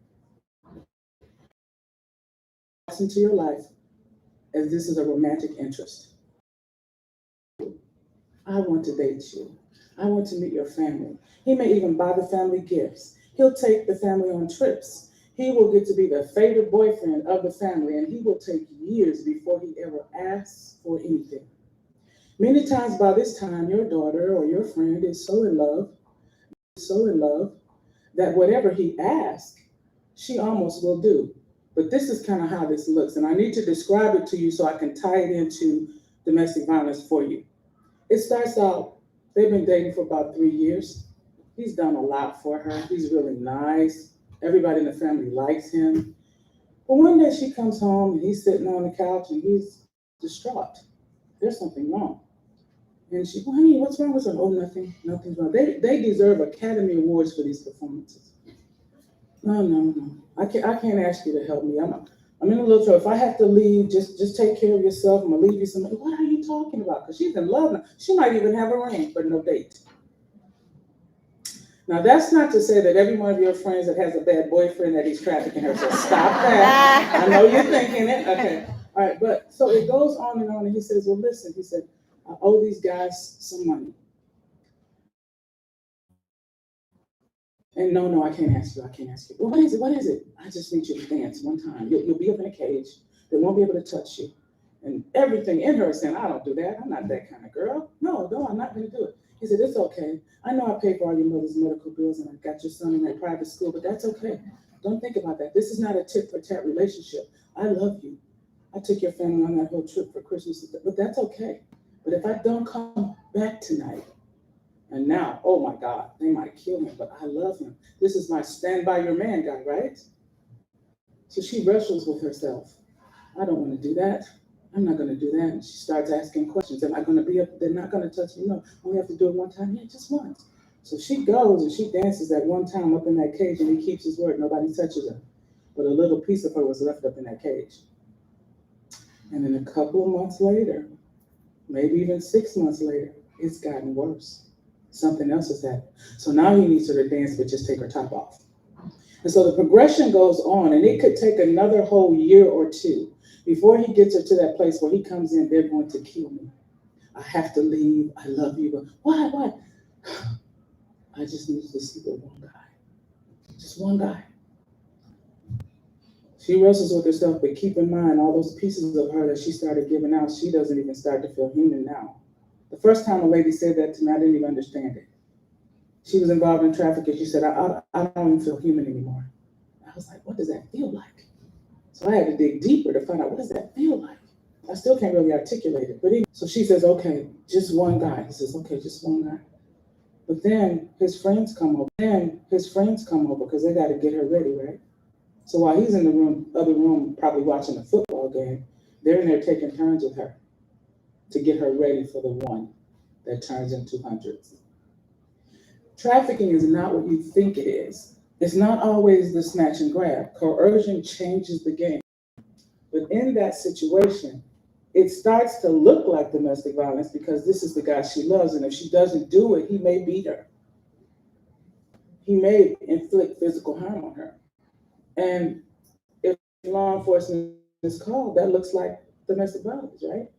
Walks into your life as this is a romantic interest. I want to date you. I want to meet your family. He may even buy the family gifts. He'll take the family on trips. He will get to be the favorite boyfriend of the family, and he will take years before he ever asks for anything. Many times by this time, your daughter or your friend is so in love that whatever he asks, she almost will do. But this is kind of how this looks, and I need to describe it to you so I can tie it into domestic violence for you. It starts out, they've been dating for about 3 years. He's done a lot for her. He's really nice. Everybody in the family likes him. But one day she comes home and he's sitting on the couch and he's distraught. There's something wrong. And she, well, honey, what's wrong with her? Oh, nothing's wrong. They deserve Academy Awards for these performances. No. I can't ask you to help me. I'm in a little trouble. If I have to leave, just take care of yourself. I'm gonna leave you some money. What are you talking about? Because she's in love now. She might even have a ring, but no date. Now, that's not to say that every one of your friends that has a bad boyfriend that he's trafficking her. So stop that. I know you're thinking it. Okay. All right. But so it goes on, and he says, well, listen, he said, I owe these guys some money. And no, I can't ask you. Well, what is it? I just need you to dance one time. You'll be up in a cage. They won't be able to touch you. And everything in her is saying, I don't do that. I'm not that kind of girl. No, I'm not going to do it. He said, it's okay. I know I paid for all your mother's medical bills and I got your son in that private school, but that's okay. Don't think about that. This is not a tit for tat relationship. I love you. I took your family on that whole trip for Christmas, but that's okay. But if I don't come back tonight, and now, oh my God, they might kill him, but I love him. This is my stand by your man guy, right? So she wrestles with herself. I don't want to do that. I'm not going to do that. And she starts asking questions. Am I going to be up? They're not going to touch me. No, only have to do it one time. Yeah, just once. So she goes and she dances that one time up in that cage, and he keeps his word. Nobody touches her. But a little piece of her was left up in that cage. And then a couple of months later, maybe even 6 months later, it's gotten worse. Something else has happened. So now he needs her to dance, but just take her top off. And so the progression goes on, and it could take another whole year or two before he gets her to that place where he comes in, they're going to kill me. I have to leave. I love you. But why? I just need to sleep with one guy. Just one guy. She wrestles with herself, but keep in mind all those pieces of her that she started giving out, she doesn't even start to feel human now. The first time a lady said that to me, I didn't even understand it. She was involved in trafficking. She said, I don't even feel human anymore. I was like, what does that feel like? So I had to dig deeper to find out, what does that feel like? I still can't really articulate it. But so she says, okay, just one guy. He says, okay, just one guy. But then his friends come over. Because they got to get her ready, right? So while he's in the other room, probably watching a football game, they're in there taking turns with her. to get her ready for the one that turns into hundreds. Trafficking is not what you think it is. It's not always the snatch and grab. Coercion changes the game. But in that situation, it starts to look like domestic violence because this is the guy she loves, and if she doesn't do it, he may beat her. He may inflict physical harm on her. And if law enforcement is called, that looks like domestic violence, right?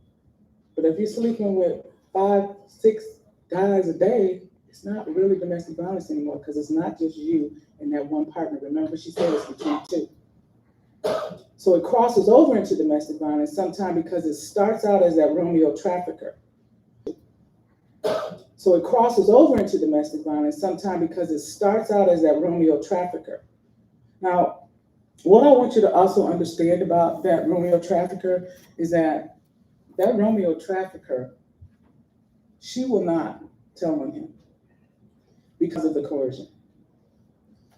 But if you're sleeping with 5, 6 guys a day, it's not really domestic violence anymore because it's not just you and that one partner. Remember, she said it's between two. So it crosses over into domestic violence sometimes because it starts out as that Romeo trafficker. So it crosses over into domestic violence sometimes because it starts out as that Romeo trafficker. Now, what I want you to also understand about that Romeo trafficker is that Romeo trafficker, she will not tell on him because of the coercion.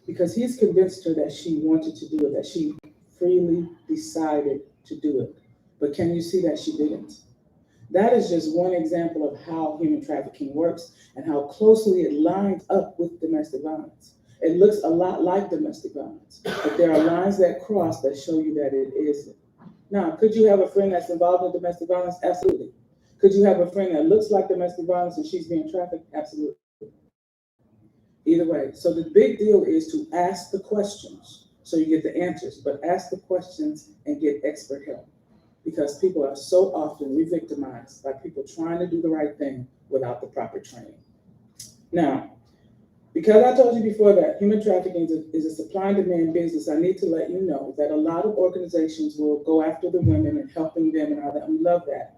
Because he's convinced her that she wanted to do it, that she freely decided to do it. But can you see that she didn't? That is just one example of how human trafficking works and how closely it lines up with domestic violence. It looks a lot like domestic violence, but there are lines that cross that show you that it isn't. Now, could you have a friend that's involved in domestic violence? Absolutely. Could you have a friend that looks like domestic violence and she's being trafficked? Absolutely. Either way. So the big deal is to ask the questions so you get the answers, but ask the questions and get expert help because people are so often re-victimized by people trying to do the right thing without the proper training. Now, because I told you before that human trafficking is a supply and demand business, I need to let you know that a lot of organizations will go after the women and helping them and all that. We love that.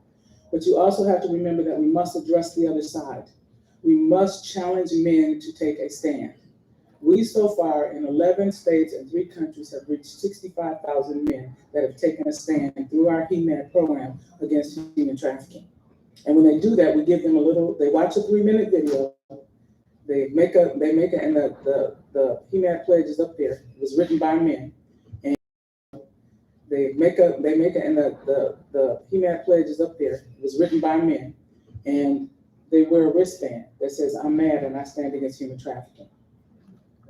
But you also have to remember that we must address the other side. We must challenge men to take a stand. We so far in 11 states and 3 countries have reached 65,000 men that have taken a stand through our HEMAD program against human trafficking. And when they do that, we give them they watch a 3-minute video. They make and the HEMAD pledge is up there. It was written by men. And they make and the HEMAD pledge is up there. It was written by men. And they wear a wristband that says, "I'm mad and I stand against human trafficking."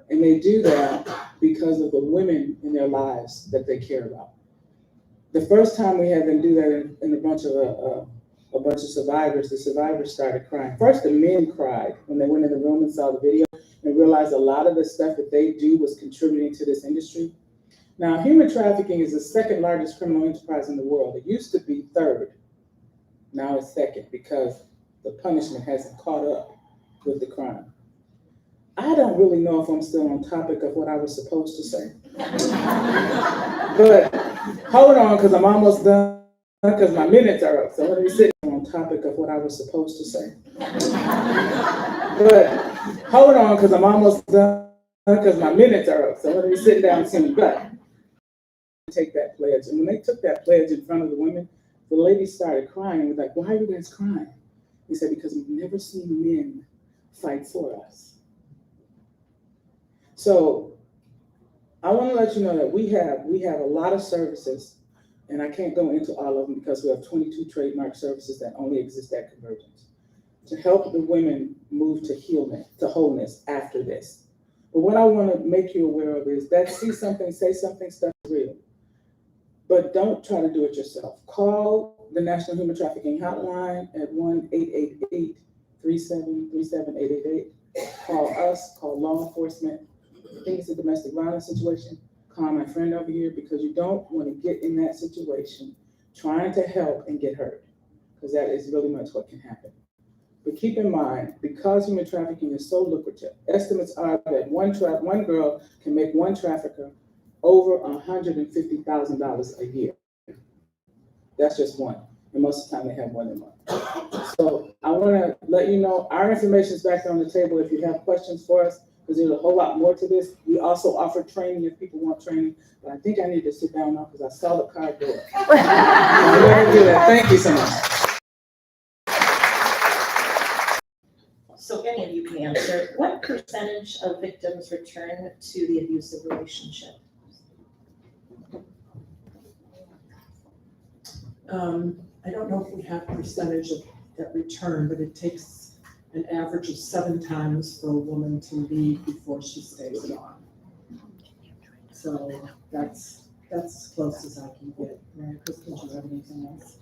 And they do that because of the women in their lives that they care about. The first time we had them do that in a bunch of survivors, the survivors started crying. First, the men cried when they went in the room and saw the video and realized a lot of the stuff that they do was contributing to this industry. Now, human trafficking is the 2nd largest criminal enterprise in the world. It used to be 3rd. Now it's 2nd because the punishment hasn't caught up with the crime. I don't really know if I'm still on topic of what I was supposed to say. But hold on, because I'm almost done, because my minutes are up. So let me sit on topic of what I was supposed to say. But hold on, because I'm almost done, because my minutes are up. So let me sit down soon. But take that pledge. And when they took that pledge in front of the women, the lady started crying and was like, "Why are you guys crying?" He said, "Because we've never seen men fight for us." So I want to let you know that we have a lot of services, and I can't go into all of them because we have 22 trademark services that only exist at Convergence to help the women move to healing, to wholeness after this. But what I want to make you aware of is that see something, say something, stuff is real. But don't try to do it yourself. Call the National Human Trafficking Hotline at 1-888-373-7888. Call us, call law enforcement. I think it's a domestic violence situation. Call my friend over here because you don't want to get in that situation trying to help and get hurt, because that is really much what can happen. But keep in mind, because human trafficking is so lucrative, estimates are that one girl can make one trafficker over $150,000 a year. That's just one. And most of the time they have more than one. So I want to let you know our information is back there on the table if you have questions for us, because there's a whole lot more to this. We also offer training if people want training, but I think I need to sit down now because I saw the car door. I'm going to do that. Thank you so much. So any of you can answer, what percentage of victims return to the abusive relationship? I don't know if we have a percentage of that return, but it takes an average of 7 times for a woman to leave before she stays on. So that's as close as I can get. Mary Kristen, do you have anything else?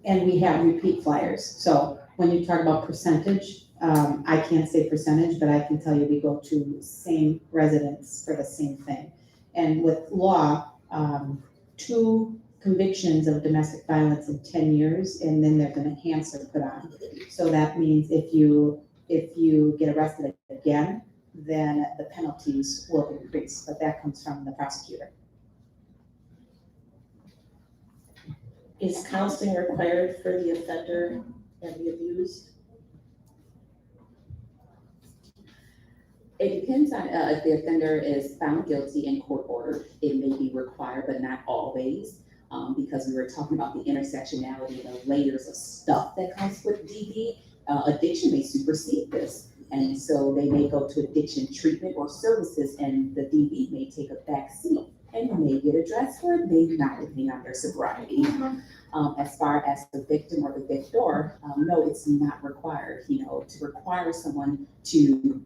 And we have repeat flyers. So when you talk about percentage, I can't say percentage, but I can tell you we go to same residents for the same thing. And with law, 2 convictions of domestic violence in 10 years, and then there's an enhancer put on. So that means if you get arrested again, then the penalties will increase, but that comes from the prosecutor. Is counseling required for the offender and the abused? It depends on if the offender is found guilty and court ordered. It may be required, but not always, because we were talking about the intersectionality and the layers of stuff that comes with DV. Addiction may supersede this, and so they may go to addiction treatment or services, and the DV may take a back seat and may get addressed for it, maybe not depending on their sobriety. As far as the victim or the victor, no, it's not required. To require someone to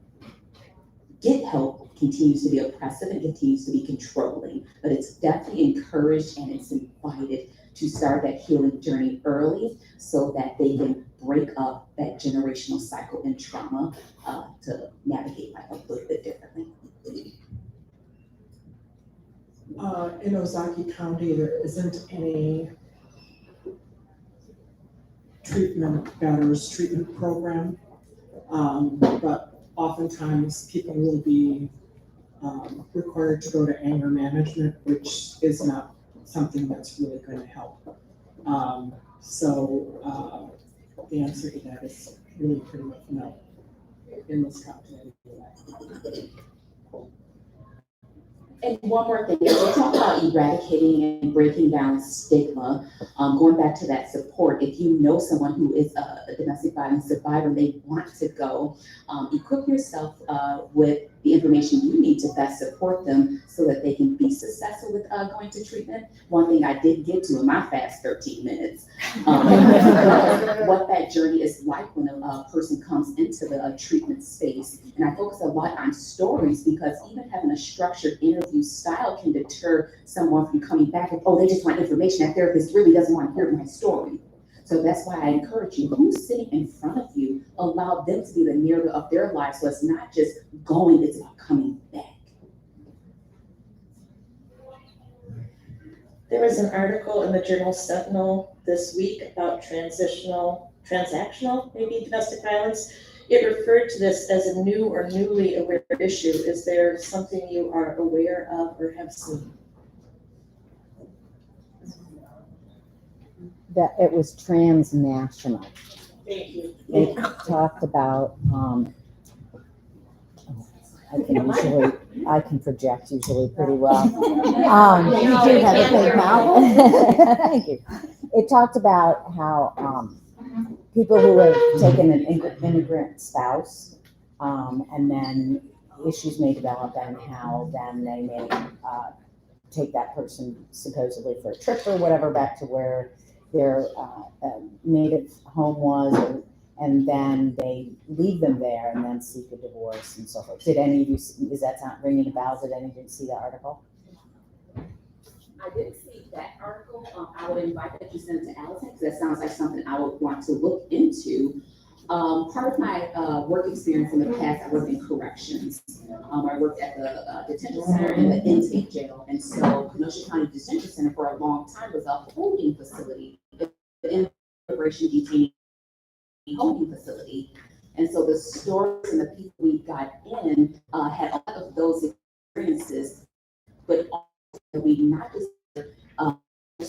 get help continues to be oppressive and continues to be controlling, but it's definitely encouraged and it's invited to start that healing journey early so that they can break up that generational cycle and trauma to navigate life a little bit differently. In Ozaukee County, there isn't any treatment program, but oftentimes people will be required to go to anger management, which is not something that's really going to help. So the answer to that is really pretty much no in this county anyway. And one more thing, we talk about eradicating and breaking down stigma, going back to that support. If you know someone who is a domestic violence survivor and they want to go, equip yourself with the information you need to best support them so that they can be successful with going to treatment. One thing I did get to in my fast 13 minutes, what that journey is like when a person comes into the treatment space. And I focus a lot on stories because even having a structured interview style can deter someone from coming back and, oh, they just want information. That therapist really doesn't want to hear my story. So that's why I encourage you, who's sitting in front of you, allow them to be the narrator of their life. So it's not just going, it's about coming back. There was an article in the Journal Sentinel this week about transactional, maybe domestic violence. It referred to this as a new or newly aware issue. Is there something you are aware of or have seen? That it was transnational. Thank you. It talked about, I can project usually pretty well. You do have a big mouth. Thank you. It talked about how people who have taken an immigrant spouse, and then issues may develop and how then they may take that person supposedly for a trip or whatever back to where their native home was, and then they leave them there and then seek a divorce and so forth. Did any of you, is that not ringing a bell? Did any of you see the article? I didn't see that article. I would invite that you send it to Allison because that sounds like something I would want to look into. Part of my work experience in the past, I worked in corrections. I worked at the detention center and the intake jail. And so Kenosha County Detention Center for a long time was a holding facility, the immigration detainee holding facility. And so the stories and the people we got in had a lot of those experiences, but also we not just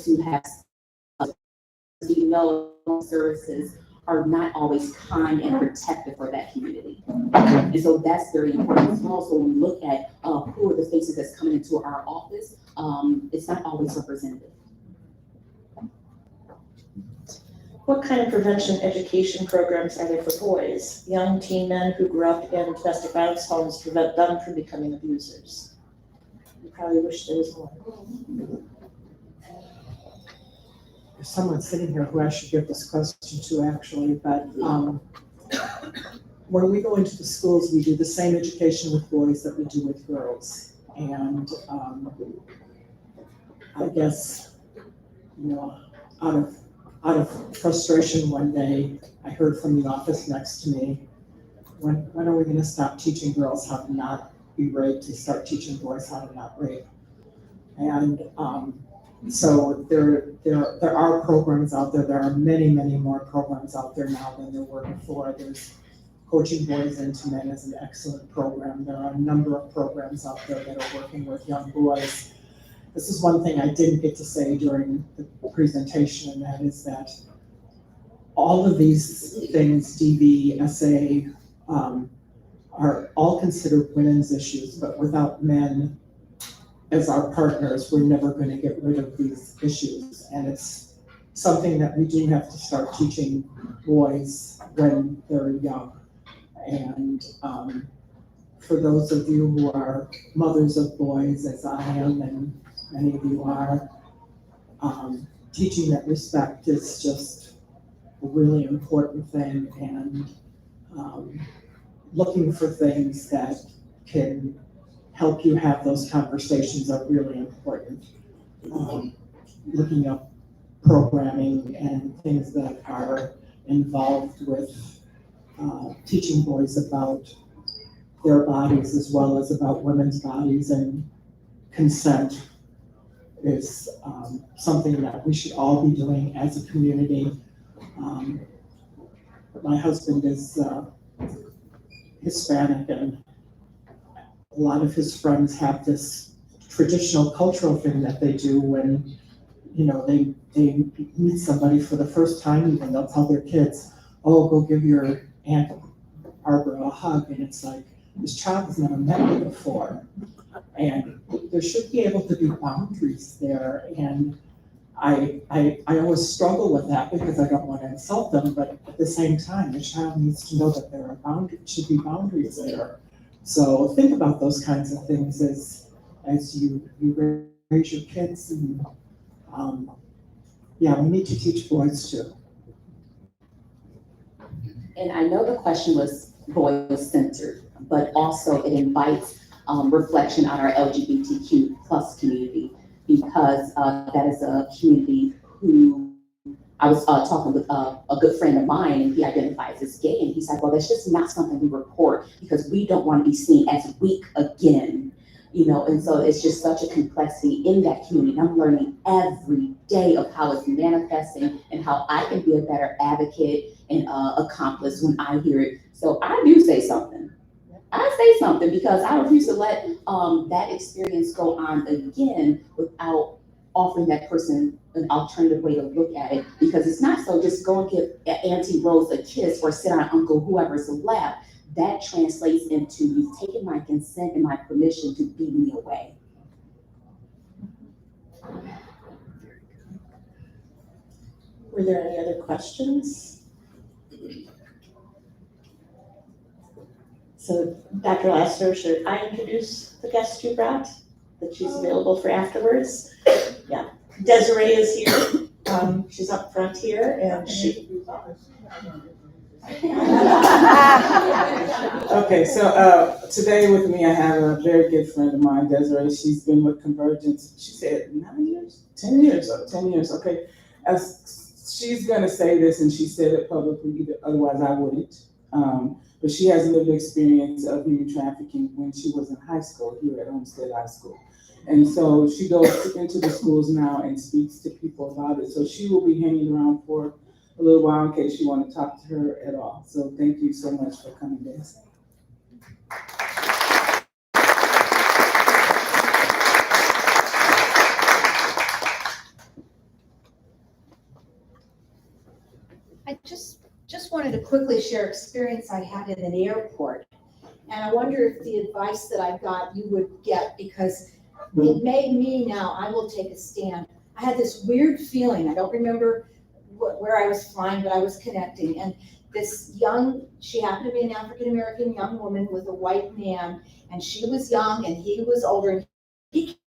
who have services are not always kind and protective for that community. And so that's very important as well. So when we look at who are the faces that's coming into our office, it's not always representative. What kind of prevention education programs are there for boys, young teen men who grew up in domestic violence homes to prevent them from becoming abusers? probably wish there was more. There's someone sitting here who I should give this question to actually, but when we go into the schools, we do the same education with boys that we do with girls. And I guess, out of frustration one day, I heard from the office next to me, when are we gonna stop teaching girls how to not be raped and start teaching boys how to not rape? And so there are programs out there. There are many, many more programs out there now than there were before. There's Coaching Boys into Men is an excellent program. There are a number of programs out there that are working with young boys. This is one thing I didn't get to say during the presentation, and that is that all of these things, DV, SA, are all considered women's issues, but without men as our partners, we're never going to get rid of these issues. And it's something that we do have to start teaching boys when they're young. And for those of you who are mothers of boys, as I am, and many of you are, teaching that respect is just a really important thing, and looking for things that can help you have those conversations are really important. Looking up programming and things that are involved with teaching boys about their bodies as well as about women's bodies and consent is something that we should all be doing as a community. My husband is Hispanic, and a lot of his friends have this traditional cultural thing that they do when, they meet somebody for the first time. Even they'll tell their kids, "Oh, go give your Aunt Barbara a hug," and it's like, this child has never met me before, and there should be able to be boundaries there. And I always struggle with that because I don't want to insult them, but at the same time, the child needs to know that there are should be boundaries there. So think about those kinds of things as you raise your kids, and we need to teach boys too. And I know the question was boy-centered, but also it invites reflection on our LGBTQ plus community, because that is a community who I was talking with a good friend of mine, and he identifies as gay, and he's like, well, that's just not something we report because we don't want to be seen as weak again, and so it's just such a complexity in that community. And I'm learning every day of how it's manifesting and how I can be a better advocate and accomplice when I hear it. So I do say something. I say something because I refuse to let that experience go on again without offering that person an alternative way to look at it. Because it's not so just go and give Auntie Rose a kiss or sit on Uncle whoever's lap. That translates into you've taken my consent and my permission to beat me away. Were there any other questions? So Dr. Lassiter, should I introduce the guest you brought? That she's available for afterwards? Yeah, Desiree is here. She's up front here, and she. Okay, so today with me I have a very good friend of mine, Desiree. She's been with Convergence, she said 9 years? 10 years, 10 years, okay. She's gonna say this, and she said it publicly, otherwise I wouldn't. But she has a lived experience of human trafficking when she was in high school here at Homestead High School. And so she goes into the schools now and speaks to people about it. So she will be hanging around for a little while in case you want to talk to her at all. So thank you so much for coming, Des. I just wanted to quickly share experience I had in an airport. And I wonder if the advice that I got you would get, because it made me now, I will take a stand. I had this weird feeling, I don't remember where I was flying, but I was connecting. And this she happened to be an African-American young woman with a white man, and she was young and he was older. And he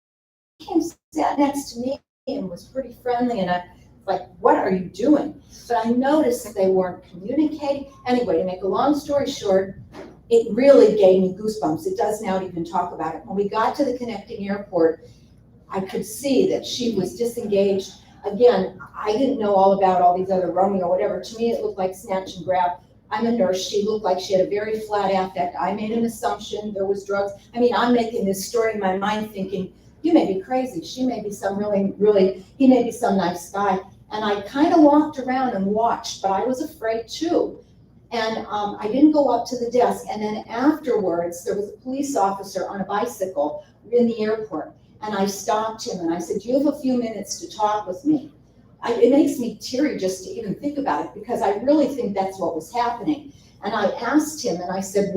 came, sat next to me and was pretty friendly, and I was like, what are you doing? But I noticed that they weren't communicating. Anyway, to make a long story short, it really gave me goosebumps. It does now to even talk about it. When we got to the connecting airport, I could see that she was disengaged. Again, I didn't know all about all these other roaming or whatever. To me, it looked like snatch and grab. I'm a nurse. She looked like she had a very flat affect. I made an assumption there was drugs. I mean, I'm making this story in my mind thinking, you may be crazy. She may be some he may be some nice guy. And I kind of walked around and watched, but I was afraid too. And I didn't go up to the desk. And then afterwards, there was a police officer on a bicycle in the airport. And I stopped him and I said, do you have a few minutes to talk with me? It makes me teary just to even think about it, because I really think that's what was happening. And I asked him and I said,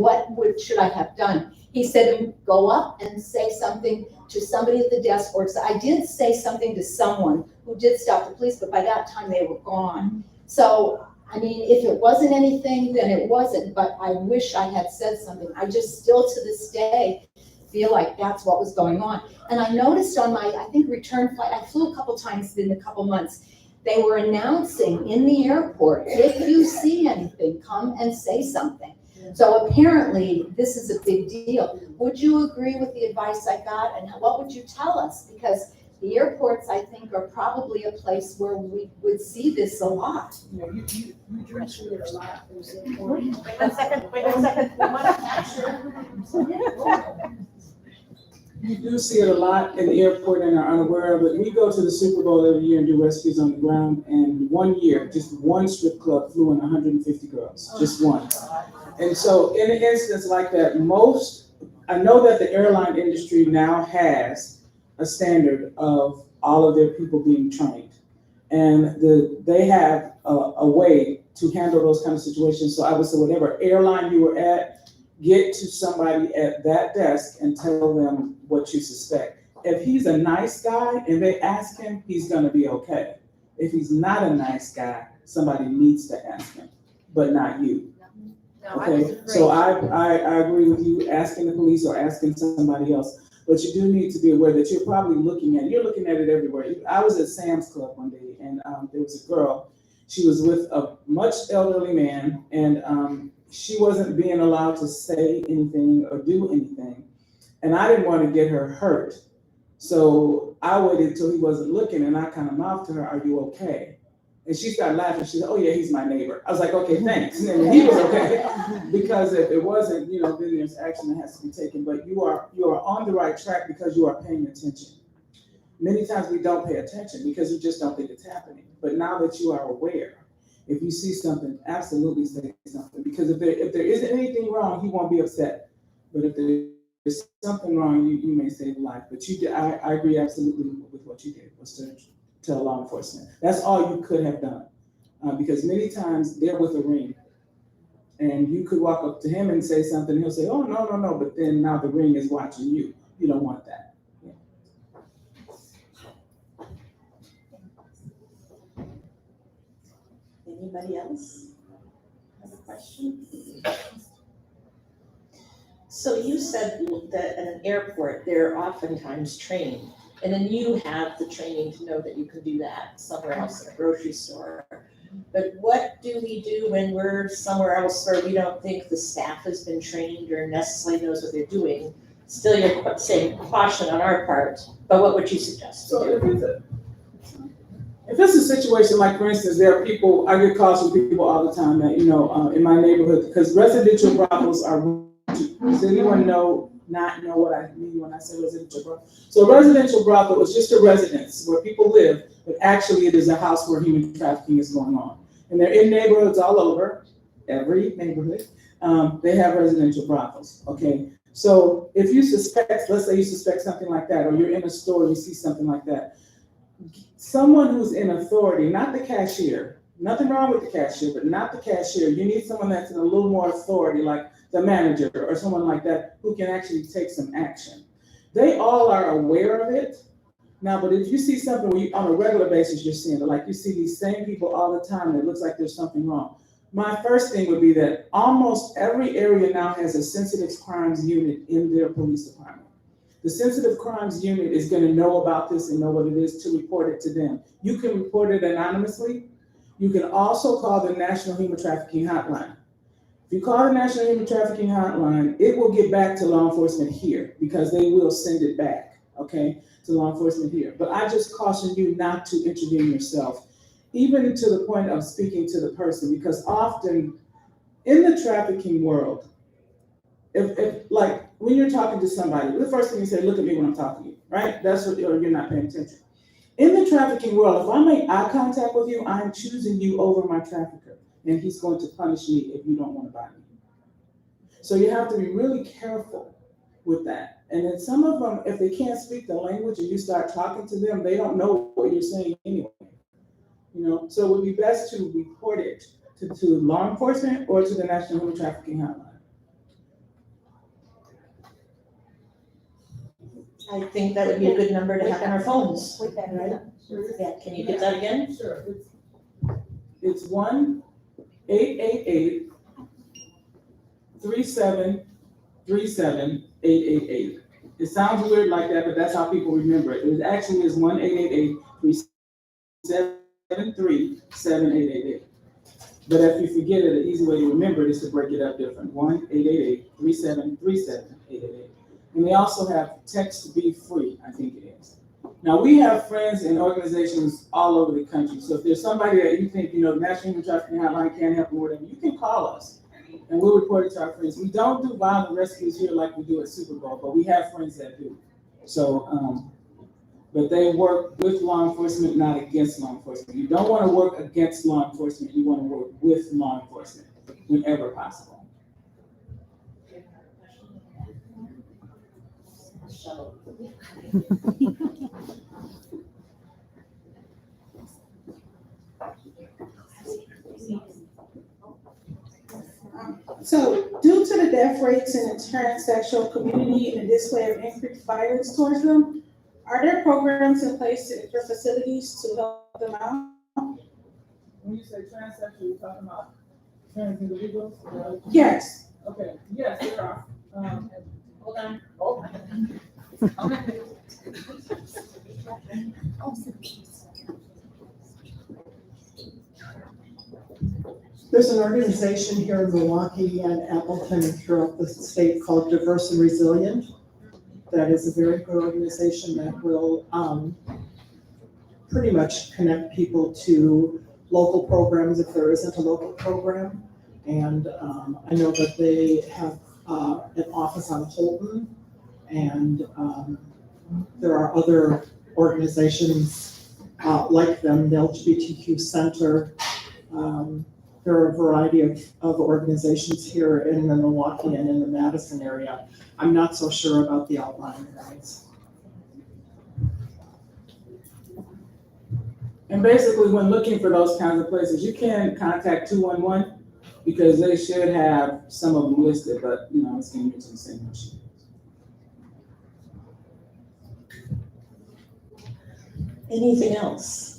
should I have done? He said, go up and say something to somebody at the desk. Or I did say something to someone who did stop the police, but by that time they were gone. So, I mean, if it wasn't anything, then it wasn't, but I wish I had said something. I just still to this day feel like that's what was going on. And I noticed on my, I think, return flight, I flew a couple times in a couple months, they were announcing in the airport, if you see anything, come and say something. So apparently this is a big deal. Would you agree with the advice I got, and what would you tell us? Because the airports, I think, are probably a place where we would see this a lot. You know, you drink sugar a lot. Wait 1 second, wait 1 second. You do see it a lot in the airport and are unaware of it. We go to the Super Bowl every year and do rescues on the ground, and one year, just one strip club flew in 150 girls, just one. And so in an instance like that, I know that the airline industry now has a standard of all of their people being trained. And they have a way to handle those kind of situations. So I would say whatever airline you were at, get to somebody at that desk and tell them what you suspect. If he's a nice guy and they ask him, he's gonna be okay. If he's not a nice guy, somebody needs to ask him, but not you. No, Okay, so I agree with you, asking the police or asking somebody else, but you do need to be aware that you're probably looking at it everywhere. I was at Sam's Club one day and there was a girl, she was with a much elderly man, and she wasn't being allowed to say anything or do anything. And I didn't want to get her hurt. So I waited till he wasn't looking and I kind of mouthed to her, are you okay? And she started laughing. She said, oh yeah, he's my neighbor. I was like, okay, thanks. And he was okay. Because if it wasn't, then there's action that has to be taken. But you are on the right track because you are paying attention. Many times we don't pay attention because we just don't think it's happening. But now that you are aware, if you see something, absolutely say something. Because if there isn't anything wrong, he won't be upset. But if there's something wrong, you may save a life. But I agree absolutely with what you did, was to tell law enforcement. That's all you could have done. Because many times they're with a ring. And you could walk up to him and say something, and he'll say, oh, no. But then now the ring is watching you. You don't want that. Anybody else have a question? So you said that at an airport, they're oftentimes trained, and then you have the training to know that you can do that somewhere else, at a grocery store. But what do we do when we're somewhere else where we don't think the staff has been trained or necessarily knows what they're doing? Still, you're saying caution on our part, but what would you suggest? So if it's a situation like, for instance, there are people, I get calls from people all the time that, in my neighborhood, because residential brothels are, does anyone not know what I mean when I say residential brothel? So a residential brothel is just a residence where people live, but actually it is a house where human trafficking is going on. And they're in neighborhoods all over, every neighborhood, they have residential brothels, okay? So if you suspect, let's say you suspect something like that, or you're in a store and you see something like that, someone who's in authority, not the cashier, nothing wrong with the cashier, but not the cashier. You need someone that's in a little more authority, like the manager or someone like that, who can actually take some action. They all are aware of it. Now, but if you see something where on a regular basis you're seeing it, like you see these same people all the time and it looks like there's something wrong. My first thing would be that almost every area now has a sensitive crimes unit in their police department. The Sensitive Crimes Unit is gonna know about this and know what it is to report it to them. You can report it anonymously. You can also call the National Human Trafficking Hotline. If you call the National Human Trafficking Hotline, it will get back to law enforcement here because they will send it back, okay, to law enforcement here. But I just caution you not to intervene yourself, even to the point of speaking to the person, because often in the trafficking world, if like when you're talking to somebody, the first thing you say, look at me when I'm talking to you, right? That's what, or you're not paying attention. In the trafficking world, if I make eye contact with you, I'm choosing you over my trafficker, and he's going to punish me if you don't want to buy me. So you have to be really careful with that. And then some of them, if they can't speak the language and you start talking to them, they don't know what you're saying anyway. You know, so it would be best to report it to law enforcement or to the National Human Trafficking Hotline. I think that would be a good number to have on our phones. Right? Yeah, can you give that again? Sure. It's 1-888-3737-888. It sounds weird like that, but that's how people remember it. It actually is 1-888-373-7888. But if you forget it, an easy way to remember it is to break it up different. 1-888-3737-888. And they also have text to be free, I think it is. Now, we have friends and organizations all over the country. So if there's somebody that you think, you know, National Human Trafficking Hotline can't help or whatever, you can call us and we'll report it to our friends. We don't do violent rescues here like we do at Super Bowl, but we have friends that do. So, but they work with law enforcement, not against law enforcement. You don't want to work against law enforcement. You want to work with law enforcement whenever possible. So due to the death rates in the transsexual community and the display of increased violence towards them, are there programs in place at your facilities to help them out? When you say transsexual, you're talking about trans individuals? Yes. Okay, yes, there are. Hold on. Oh. There's an organization here in Milwaukee and Appleton and throughout the state called Diverse and Resilient. That is a very good organization that will pretty much connect people to local programs if there isn't a local program. And I know that they have an office on Holton, and there are other organizations like them, the LGBTQ Center. There are a variety of organizations here in the Milwaukee and in the Madison area. I'm not so sure about the outlying areas. And basically, when looking for those kinds of places, you can contact 211 because they should have some of them listed, but you know, it's going to be the same issue. Anything else?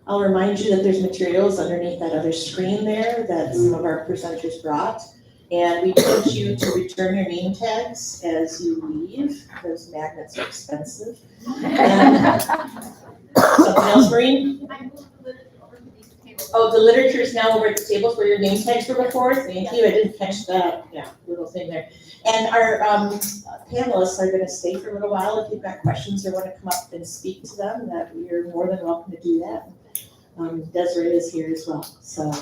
I'll remind you that there's materials underneath that other screen there that some of our presenters brought. And we urge you to return your name tags as you leave. Those magnets are expensive. And something else, Maureen? Oh, the literature is now over at the tables where your name tags were before. Thank you. I didn't catch that. Yeah, little thing there. And our panelists are going to stay for a little while. If you've got questions or want to come up and speak to them, that you're more than welcome to do that. Desiree is here as well. So.